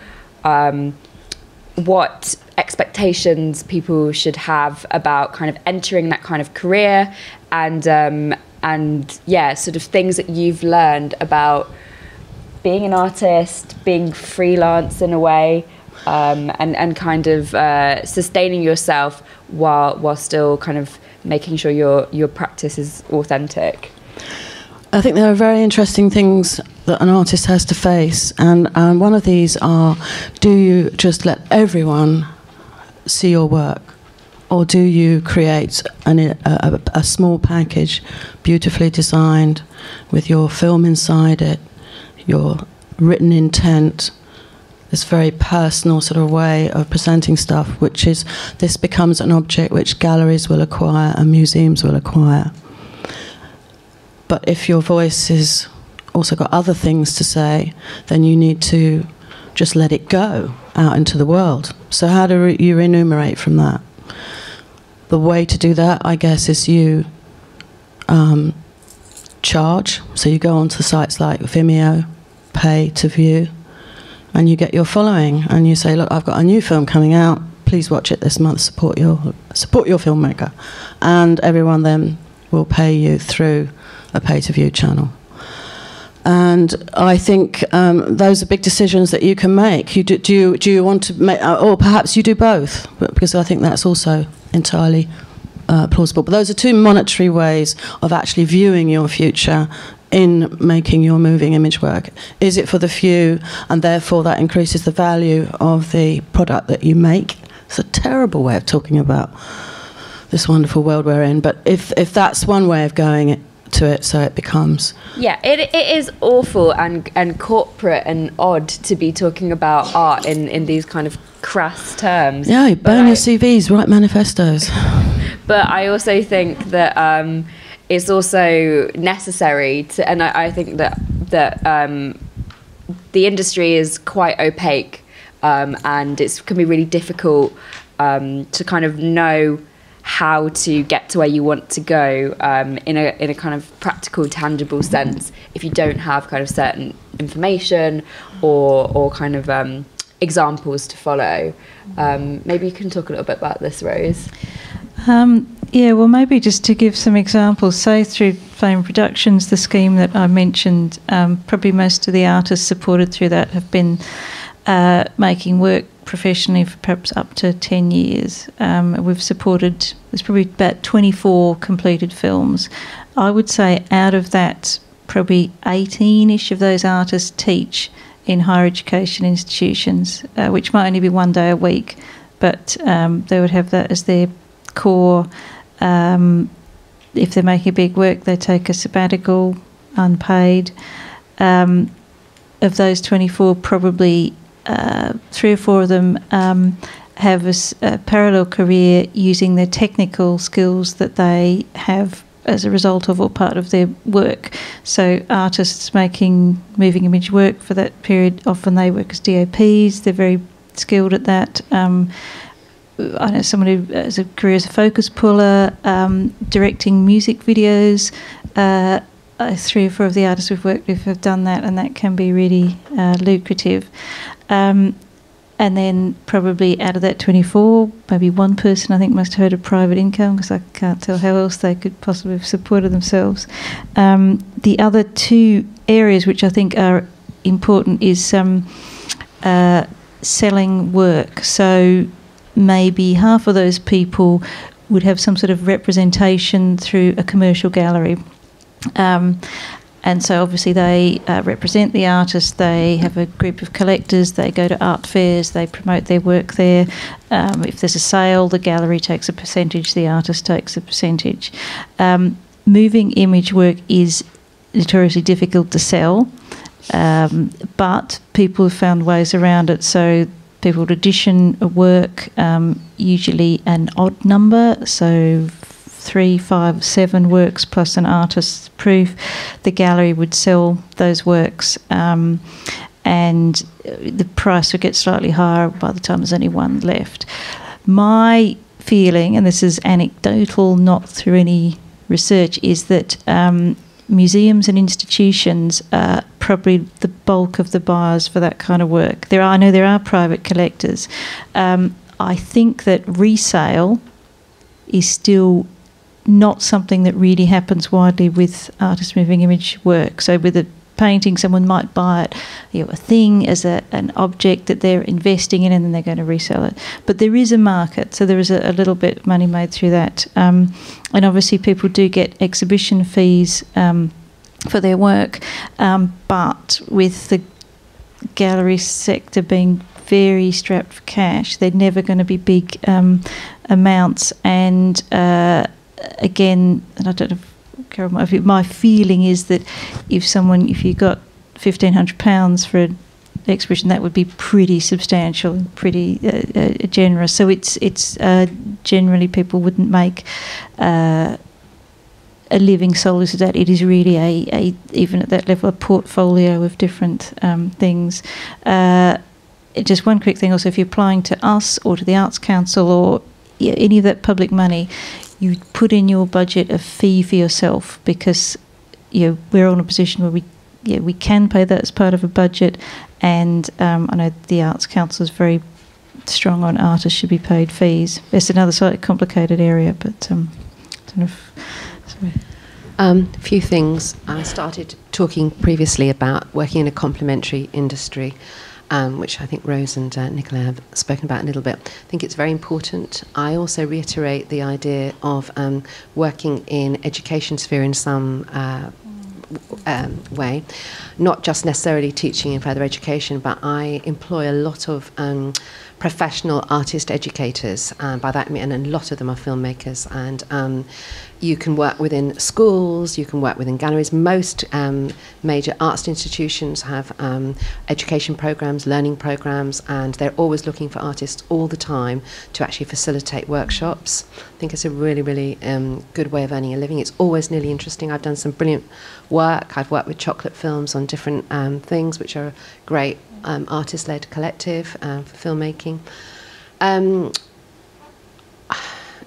what expectations people should have about kind of entering that kind of career, and yeah, sort of things that you've learned about being an artist, being freelance in a way, and kind of sustaining yourself while still kind of making sure your practice is authentic. I think there are very interesting things that an artist has to face, and one of these are, do you just let everyone see your work, or do you create a small package, beautifully designed, with your film inside it, your written intent, this very personal sort of way of presenting stuff, which is, this becomes an object which galleries will acquire and museums will acquire. But if your voice has also got other things to say, then you need to just let it go out into the world. So how do you enumerate from that? The way to do that, I guess, is you charge. So you go onto sites like Vimeo, pay to view, and you get your following, and you say, look, I've got a new film coming out, please watch it this month, support your filmmaker. And everyone then will pay you through a pay-to-view channel. And I think those are big decisions that you can make. Do you want to make, or perhaps you do both, because I think that's also entirely plausible. But those are two monetary ways of actually viewing your future in making your moving image work. Is it for the few, and therefore that increases the value of the product that you make? It's a terrible way of talking about this wonderful world we're in, but if that's one way of going to it, so it becomes... Yeah, it is awful and corporate and odd to be talking about art in these kind of crass terms. Yeah, you burn your CVs, write manifestos. But I also think that it's also necessary to, and I think that the industry is quite opaque, and it can be really difficult to kind of know how to get to where you want to go in a kind of practical, tangible sense if you don't have kind of certain information or kind of examples to follow. Maybe you can talk a little bit about this, Rose. Yeah, well, maybe just to give some examples, say through FLAMIN Productions, the scheme that I mentioned, probably most of the artists supported through that have been making work professionally for perhaps up to 10 years. We've supported, there's probably about 24 completed films. I would say out of that, probably 18-ish of those artists teach in higher education institutions, which might only be 1 day a week, but they would have that as their core. If they're making big work, they take a sabbatical, unpaid. Of those 24, probably 3 or 4 of them have a parallel career using their technical skills that they have as a result of or part of their work. So artists making moving image work for that period, often they work as DOPs, they're very skilled at that. I know someone who has a career as a focus puller, directing music videos. 3 or 4 of the artists we've worked with have done that, and that can be really lucrative. And then probably out of that 24, maybe 1 person I think must have heard of private income, because I can't tell how else they could possibly have supported themselves. The other 2 areas which I think are important is selling work. So maybe half of those people would have some sort of representation through a commercial gallery. And so obviously they represent the artist, they have a group of collectors, they go to art fairs, they promote their work there. If there's a sale, the gallery takes a percentage, the artist takes a percentage. Moving image work is notoriously difficult to sell, but people have found ways around it. So people would audition a work, usually an odd number, so 3, 5, 7 works plus an artist's proof. The gallery would sell those works, and the price would get slightly higher by the time there's only 1 left. My feeling, and this is anecdotal, not through any research, is that museums and institutions are probably the bulk of the buyers for that kind of work. I know there are private collectors. I think that resale is still not something that really happens widely with artist moving image work. So with a painting, someone might buy it, a thing as an object that they're investing in, and then they're going to resell it. But there is a market, so there is a little bit of money made through that. And obviously people do get exhibition fees for their work, but with the gallery sector being very strapped for cash, they're never going to be big amounts. And again, and I don't know, Carol, my feeling is that if you got £1,500 for an exhibition, that would be pretty substantial and pretty generous. So it's generally people wouldn't make a living solely to that. It is really a even at that level a portfolio of different things. Just one quick thing also, if you're applying to us or to the Arts Council or any of that public money, you put in your budget a fee for yourself, because we're in a position where we can pay that as part of a budget, and I know the Arts Council is very strong on artists should be paid fees. It's another slightly complicated area, but I don't know if... Sorry. A few things. I started talking previously about working in a complementary industry, which I think Rose and Nichola have spoken about a little bit. I think it's very important. I also reiterate the idea of working in education sphere in some way, not just necessarily teaching in further education, but I employ a lot of professional artist educators. By that I mean, and a lot of them are filmmakers, and you can work within schools, you can work within galleries. Most major arts institutions have education programs, learning programs, and they're always looking for artists all the time to actually facilitate workshops. I think it's a really, really good way of earning a living. It's always nearly interesting. I've done some brilliant work. I've worked with Chocolate Films on different things, which are a great artist-led collective for filmmaking.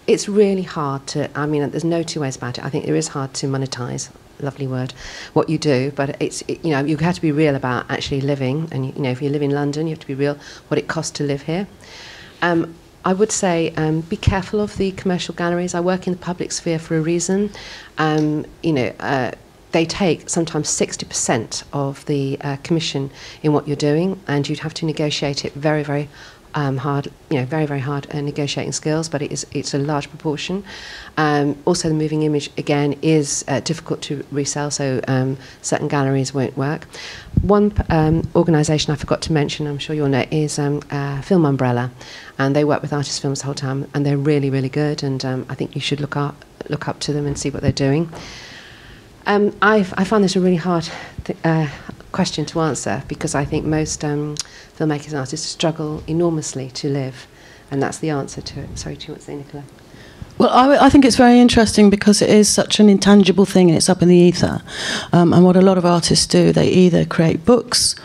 It's really hard to, I mean, there's no two ways about it. I think it is hard to monetize, lovely word, what you do, but you have to be real about actually living, and if you live in London, you have to be real what it costs to live here. I would say be careful of the commercial galleries. I work in the public sphere for a reason. They take sometimes 60% of the commission in what you're doing, and you'd have to negotiate it very, very hard, very, very hard negotiating skills, but it's a large proportion. Also, the moving image, again, is difficult to resell, so certain galleries won't work. One organisation I forgot to mention, I'm sure you'll know, is Film Umbrella, and they work with artist films the whole time, and they're really, really good, and I think you should look up to them and see what they're doing. I find this a really hard question to answer, because I think most filmmakers and artists struggle enormously to live, and that's the answer to it. Sorry, do you want to say, Nichola? Well, I think it's very interesting because it is such an intangible thing and it's up in the ether. And what a lot of artists do, they either create books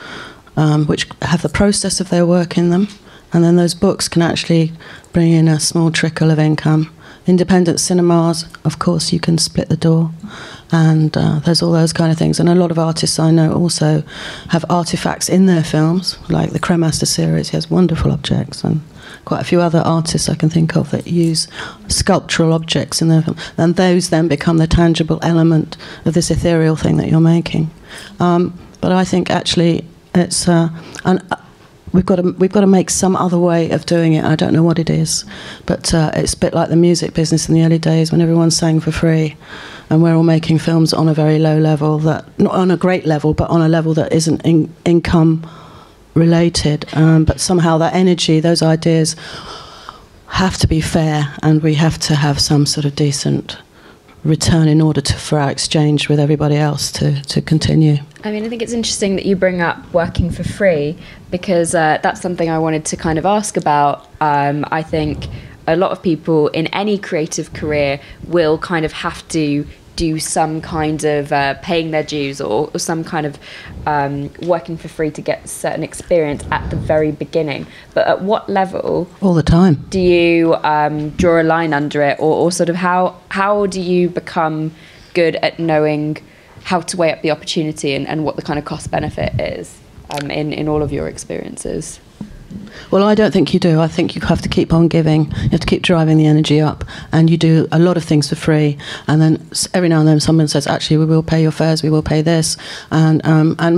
which have the process of their work in them, and then those books can actually bring in a small trickle of income. Independent cinemas, of course, you can split the door, and there's all those kind of things. And a lot of artists I know also have artifacts in their films, like the Cremaster series has wonderful objects, and quite a few other artists I can think of that use sculptural objects in their film, and those then become the tangible element of this ethereal thing that you're making. But I think actually it's we've got to make some other way of doing it. I don't know what it is, but it's a bit like the music business in the early days when everyone sang for free, and we're all making films on a very low level, that not on a great level, but on a level that isn't income related. But somehow that energy, those ideas, have to be fair, and we have to have some sort of decent return in order for our exchange with everybody else to continue. I mean, I think it's interesting that you bring up working for free, because that's something I wanted to kind of ask about. I think a lot of people in any creative career will kind of have to do some kind of paying their dues or some kind of working for free to get certain experience at the very beginning. But at what level? All the time. Do you draw a line under it, or sort of how do you become good at knowing how to weigh up the opportunity and what the kind of cost benefit is in all of your experiences? Well, I don't think you do. I think you have to keep on giving. You have to keep driving the energy up, and you do a lot of things for free. And then every now and then, someone says, "Actually, we will pay your fares. We will pay this," and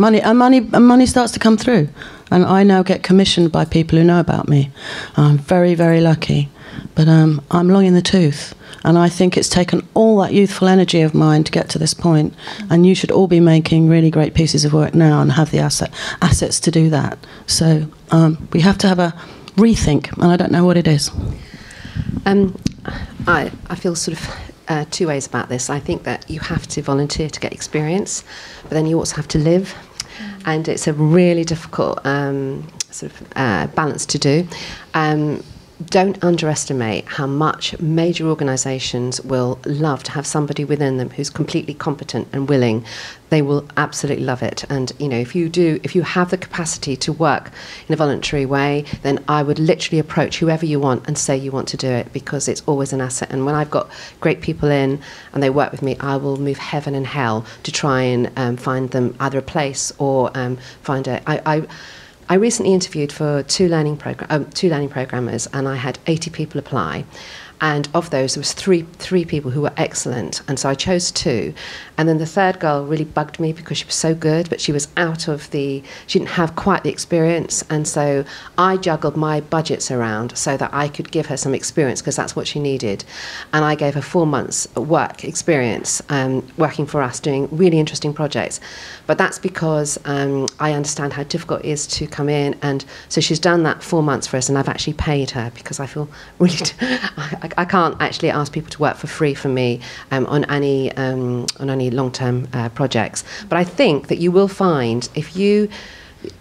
money starts to come through. And I now get commissioned by people who know about me. I'm very, very lucky, but I'm long in the tooth. And I think it's taken all that youthful energy of mine to get to this point. And you should all be making really great pieces of work now and have the assets to do that. So we have to have a rethink, and I don't know what it is. I feel sort of two ways about this. I think that you have to volunteer to get experience, but then you also have to live. And it's a really difficult sort of balance to do. don't underestimate how much major organisations will love to have somebody within them who's completely competent and willing. They will absolutely love it. And if you have the capacity to work in a voluntary way, then I would literally approach whoever you want and say you want to do it, because it's always an asset. And when I've got great people in and they work with me, I will move heaven and hell to try and find them either a place or find a. I recently interviewed for two learning programmers, and I had 80 people apply. And of those, there was three people who were excellent. And so I chose two. And then the third girl really bugged me because she was so good, but she was she didn't have quite the experience. And so I juggled my budgets around so that I could give her some experience, because that's what she needed. And I gave her 4 months work experience working for us, doing really interesting projects. But that's because I understand how difficult it is to come in. And so she's done that 4 months for us, and I've actually paid her, because I feel really... I can't actually ask people to work for free for me on any long-term projects. But I think that you will find, if you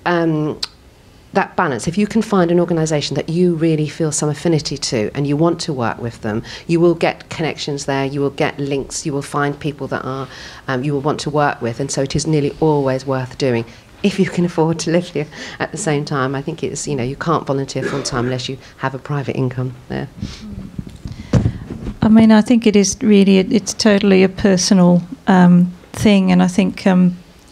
that balance, if you can find an organisation that you really feel some affinity to and you want to work with them, you will get connections there, you will get links, you will find people that are you will want to work with, and so it is nearly always worth doing. If you can afford to live here at the same time. I think it's, you can't volunteer full-time unless you have a private income there. I mean, I think it is really, it's totally a personal thing, and I think,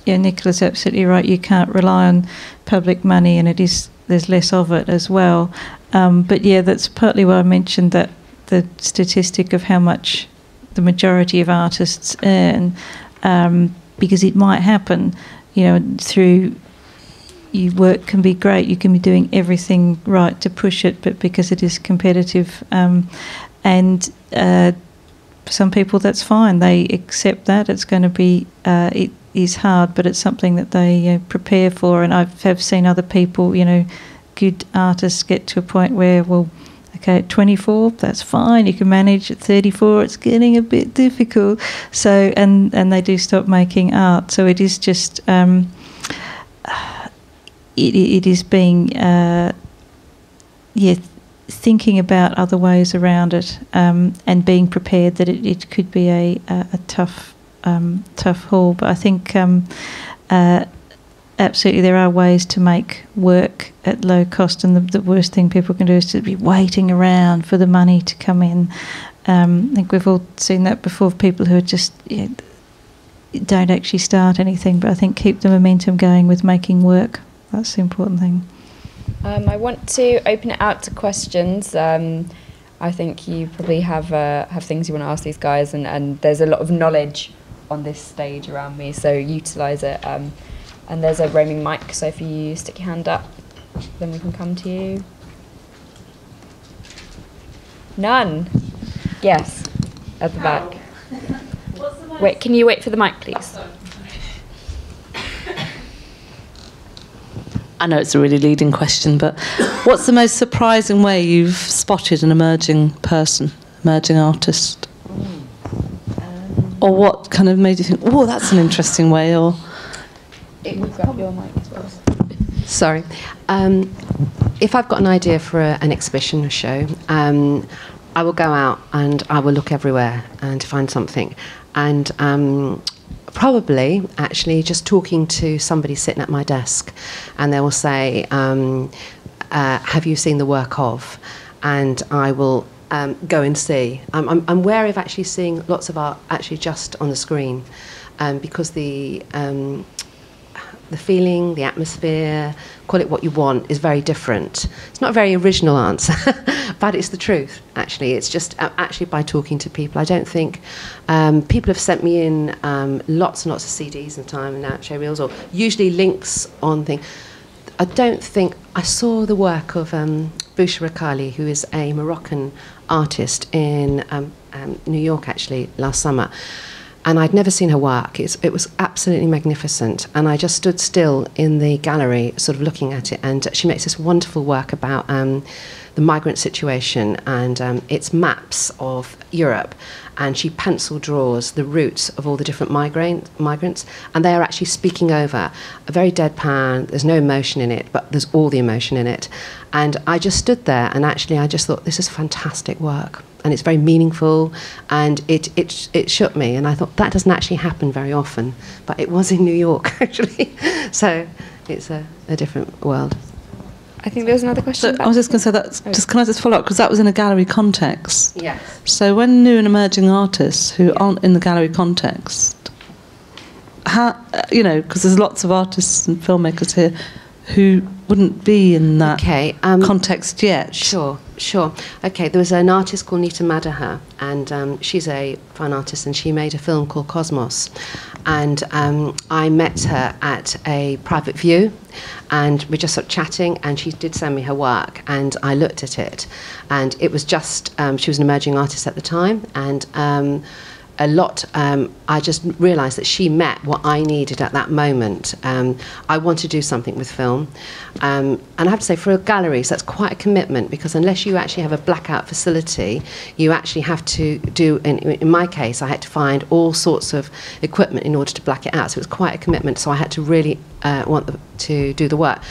Nicola's absolutely right. You can't rely on public money, and there's less of it as well. But yeah, that's partly why I mentioned that the statistic of how much the majority of artists earn, because it might happen, through your work can be great, you can be doing everything right to push it, but because it is competitive, and for some people that's fine, they accept that. It's going to be, it is hard, but it's something that they prepare for. And I have seen other people, good artists get to a point where, well, okay, at 24, that's fine, you can manage. At 34, it's getting a bit difficult. So, and they do stop making art. So it is just, it is being, thinking about other ways around it, and being prepared that it could be a tough haul. But I think absolutely there are ways to make work at low cost, and the worst thing people can do is to be waiting around for the money to come in. I think we've all seen that before, people who are just don't actually start anything, but I think keep the momentum going with making work. That's the important thing. I want to open it out to questions. I think you probably have things you want to ask these guys, and there's a lot of knowledge on this stage around me, so utilise it. And there's a roaming mic, so if you stick your hand up, then we can come to you. None? Yes, at the back. Wait, can you wait for the mic, please? I know it's a really leading question, but what's the most surprising way you've spotted an emerging person, emerging artist? Or what kind of made you think, oh, that's an interesting way? Or We've got your mic as well. Sorry. If I've got an idea for an exhibition or show, I will go out and I will look everywhere and find something. And probably, actually, just talking to somebody sitting at my desk, and they will say, have you seen the work of? And I will go and see. I'm wary of actually seeing lots of art actually just on the screen, because the feeling, the atmosphere, call it what you want, is very different. It's not a very original answer, but it's the truth, actually. It's just actually by talking to people. I don't think people have sent me in lots and lots of CDs and time and now show reels, or usually links on things. I don't think I saw the work of Boucher Rakali, who is a Moroccan artist in New York, actually, last summer. and I'd never seen her work. It was absolutely magnificent, and I just stood still in the gallery sort of looking at it, and she makes this wonderful work about the migrant situation, and it's maps of Europe, and she pencil draws the routes of all the different migrants, and they are actually speaking over a very deadpan, there's no emotion in it, but there's all the emotion in it. And I just stood there, and actually I just thought, this is fantastic work, and it's very meaningful, and it shook me, and I thought, that doesn't actually happen very often, but it was in New York, actually. So it's a different world. I think there's another question. So I was just going to say that. Can I just follow up, because that was in a gallery context. Yes. So when new and emerging artists who aren't in the gallery context, how, because there's lots of artists and filmmakers here who wouldn't be in that context yet. Sure. Okay, there was an artist called Nichola Bruce, and she's a fine artist, and she made a film called Cosmos. And I met her at a private view, and we just sort of chatting, and she did send me her work, and I looked at it, and it was just, she was an emerging artist at the time, and I just realised that she met what I needed at that moment. I want to do something with film. And I have to say, for galleries, that's quite a commitment, because unless you actually have a blackout facility, you actually have to do, in my case, I had to find all sorts of equipment in order to black it out. So it was quite a commitment, so I had to really want to do the work.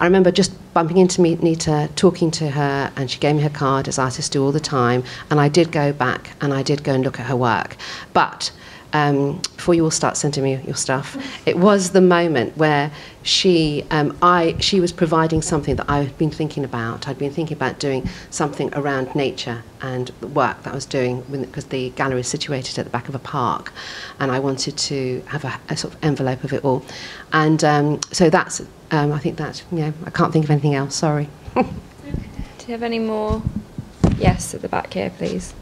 I remember just bumping into Nita, talking to her, and she gave me her card, as artists do all the time, and I did go back and I did go and look at her work. But before you all start sending me your stuff, it was the moment where she was providing something that I had been thinking about. I'd been thinking about doing something around nature and the work that I was doing, because the gallery is situated at the back of a park, and I wanted to have a sort of envelope of it all. And so that's, I think that, I can't think of anything else, sorry. Do you have any more? Yes, at the back here, please.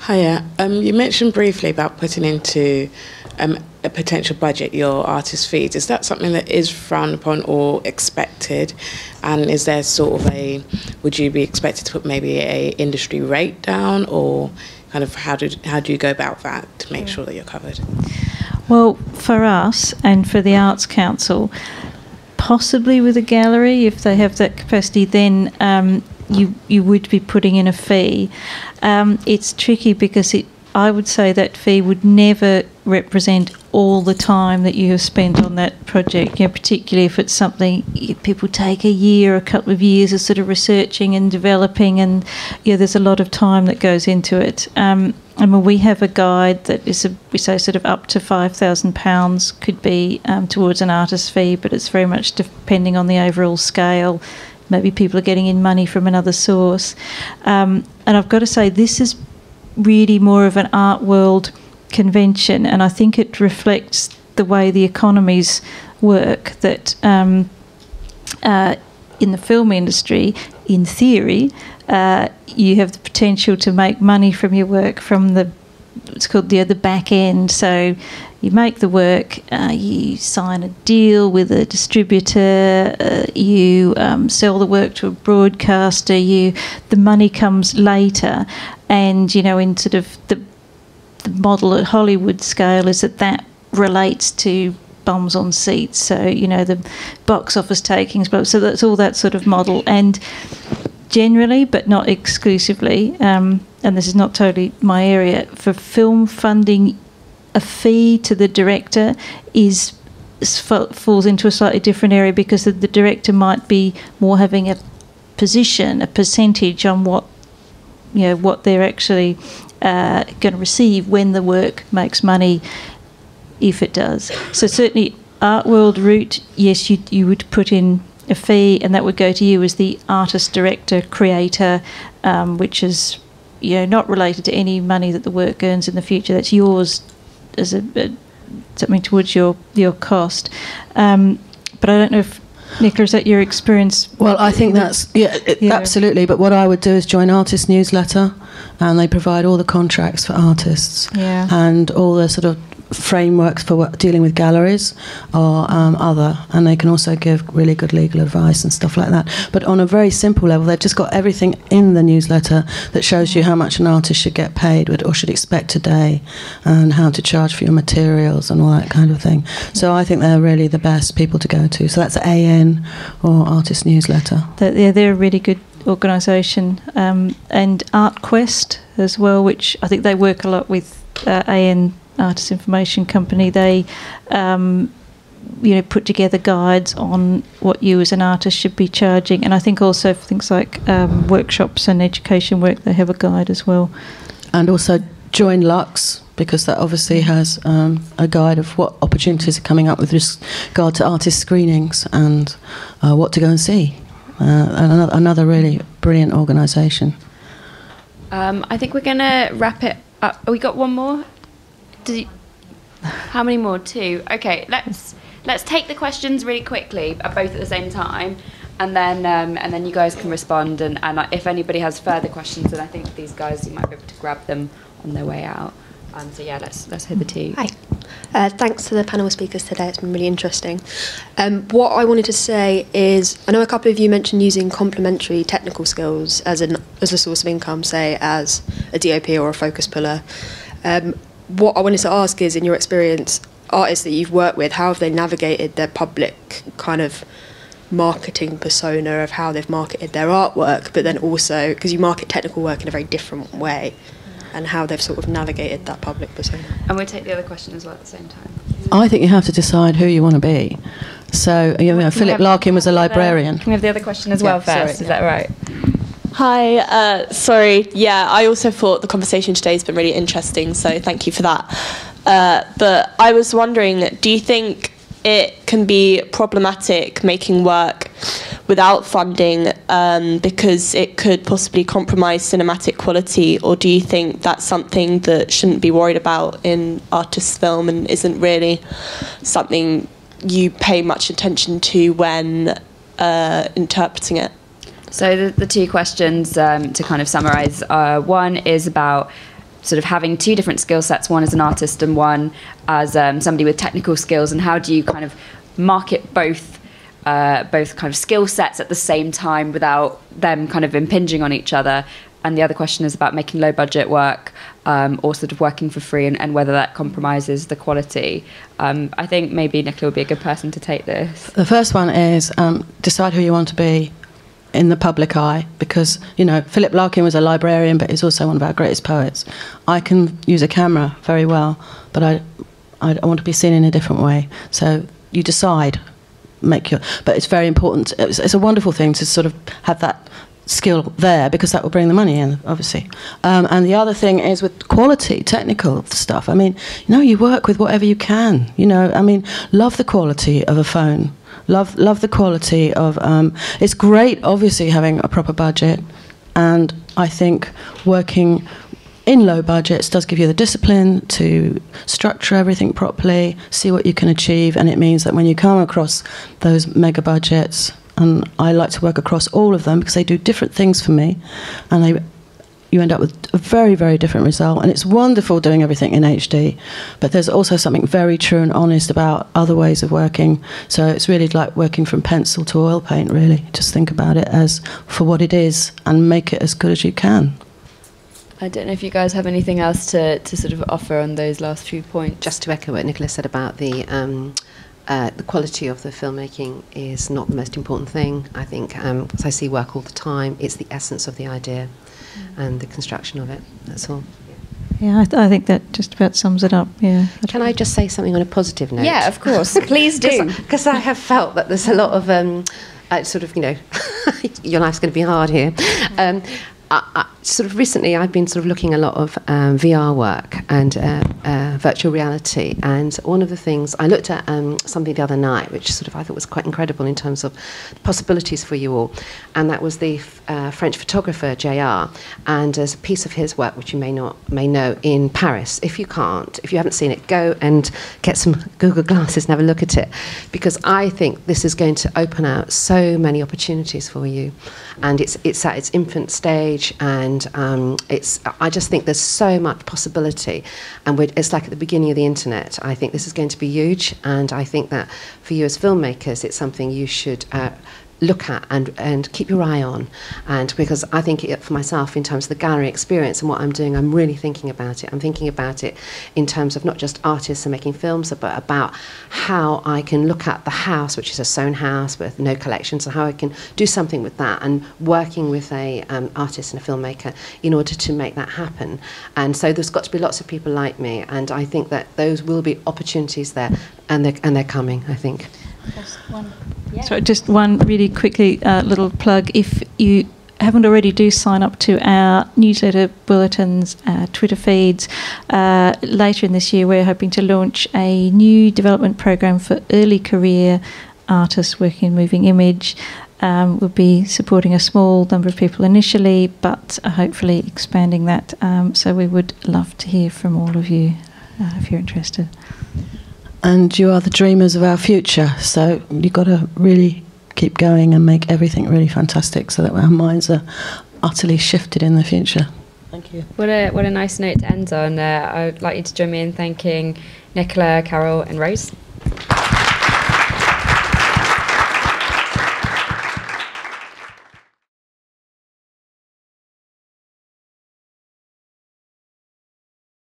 Hiya. You mentioned briefly about putting into a potential budget your artist fees. Is that something that is frowned upon or expected? And is there sort of would you be expected to put maybe a industry rate down, or kind of how do you go about that to make sure that you're covered? Well, for us and for the Arts Council, possibly with a gallery, if they have that capacity, then you would be putting in a fee. It's tricky because I would say that fee would never represent all the time that you have spent on that project, particularly if it's something people take a year, a couple of years of sort of researching and developing, and there's a lot of time that goes into it. I mean, we have a guide that is, we say, sort of up to £5,000 could be towards an artist fee, but it's very much depending on the overall scale. Maybe people are getting in money from another source. And I've got to say, this is really more of an art world convention, and I think it reflects the way the economies work, that in the film industry, in theory, you have the potential to make money from your work from it's called the back end. So you make the work, you sign a deal with a distributor, you sell the work to a broadcaster, the money comes later, and in sort of the model at Hollywood scale is that relates to bums on seats, so the box office takings, so that's all that sort of model. And generally, but not exclusively, and this is not totally my area, for film funding, a fee to the director falls into a slightly different area, because the director might be more having a percentage on what they're actually going to receive when the work makes money, if it does. So certainly art world route, yes, you would put in a fee, and that would go to you as the artist, director, creator, which is not related to any money that the work earns in the future. That's yours as something towards your cost. But I don't know if, Nichola, is that your experience? Well, I think that's, absolutely. But what I would do is join Artist Newsletter, and they provide all the contracts for artists and all the sort of frameworks for dealing with galleries or other, and they can also give really good legal advice and stuff like that. But on a very simple level, they've just got everything in the newsletter that shows you how much an artist should get paid or should expect today, and how to charge for your materials and all that kind of thing. So I think they're really the best people to go to. So that's AN or Artist Newsletter. They're a really good organisation, and ArtQuest as well, which I think they work a lot with AN Artist Information Company. They put together guides on what you as an artist should be charging, and I think also for things like workshops and education work, they have a guide as well. And also Join Lux, because that obviously has a guide of what opportunities are coming up with regard to artist screenings and what to go and see. Another really brilliant organisation. I think we're going to wrap it up. Oh, we got one more? How many more? 2. Okay, let's take the questions really quickly, both at the same time, and then you guys can respond. And if anybody has further questions, then I think these guys, you might be able to grab them on their way out. So yeah, let's hit the tea. Hi. Thanks to the panel of speakers today. It's been really interesting. What I wanted to say is, I know a couple of you mentioned using complementary technical skills as a source of income, say as a DOP or a focus puller. What I wanted to ask is, in your experience, artists that you've worked with, how have they navigated their public kind of marketing persona of how they've marketed their artwork, but then also, because you market technical work in a very different way, and how they've sort of navigated that public persona. And we'll take the other question as well at the same time. I think you have to decide who you want to be. So, Philip Larkin was a librarian. Can we have the other question as well first? Is that right? Hi, sorry. Yeah, I also thought the conversation today has been really interesting, so thank you for that. But I was wondering, do you think it can be problematic making work without funding because it could possibly compromise cinematic quality, or do you think that's something that shouldn't be worried about in artist film and isn't really something you pay much attention to when interpreting it? So the 2 questions, to kind of summarise, one is about sort of having 2 different skill sets, one as an artist and one as somebody with technical skills, and how do you kind of market both kind of skill sets at the same time without them kind of impinging on each other. And the other question is about making low budget work or sort of working for free, and whether that compromises the quality. I think maybe Nichola would be a good person to take this. The first one is decide who you want to be in the public eye, because Philip Larkin was a librarian, but he's also one of our greatest poets. I can use a camera very well, but I want to be seen in a different way. So you decide, but it's very important. It's a wonderful thing to sort of have that skill there, because that will bring the money in, obviously. And the other thing is with quality, technical stuff. I mean, you work with whatever you can. Love the quality of a phone. Love the quality of. It's great, obviously, having a proper budget, and I think working in low budgets does give you the discipline to structure everything properly, see what you can achieve, and it means that when you come across those mega budgets, and I like to work across all of them because they do different things for me, and you end up with a very, very different result. And it's wonderful doing everything in HD, but there's also something very true and honest about other ways of working. So it's really like working from pencil to oil paint, really. Just think about it as for what it is and make it as good as you can. I don't know if you guys have anything else to sort of offer on those last few points. Just to echo what Nichola said about the quality of the filmmaking is not the most important thing. I think, as I see work all the time, it's the essence of the idea and the construction of it. That's all. Yeah, I think that just about sums it up. Yeah. Can I just say something on a positive note? Yeah, of course. Please do. Because I have felt that there's a lot of your life's going to be hard here. Sort of recently, I've been sort of looking a lot of VR work and virtual reality. And one of the things I looked at something the other night, which sort of I thought was quite incredible in terms of possibilities for you all, and that was the French photographer JR. And there's a piece of his work which you may know in Paris. If you haven't seen it, go and get some Google glasses and have a look at it, because I think this is going to open out so many opportunities for you. And it's at its infant stage, and and I just think there's so much possibility, and it's like at the beginning of the internet. I think this is going to be huge, and I think that for you as filmmakers, it's something you should look at and keep your eye on. And because I think for myself, in terms of the gallery experience and what I'm doing, I'm really thinking about it. I'm thinking about it in terms of not just artists and making films, but about how I can look at the house, which is a sewn house with no collections, and how I can do something with that, and working with a artist and a filmmaker in order to make that happen. And so there's got to be lots of people like me, and I think that those will be opportunities there, and they're coming, I think. So just one really quickly little plug. If you haven't already, do sign up to our newsletter, bulletins, Twitter feeds. Later in this year, we're hoping to launch a new development program for early career artists working in moving image. We'll be supporting a small number of people initially, but hopefully expanding that. So we would love to hear from all of you if you're interested. And you are the dreamers of our future, so you've got to really keep going and make everything really fantastic so that our minds are utterly shifted in the future. Thank you. What a nice note to end on. I'd like you to join me in thanking Nichola, Carol and Rose.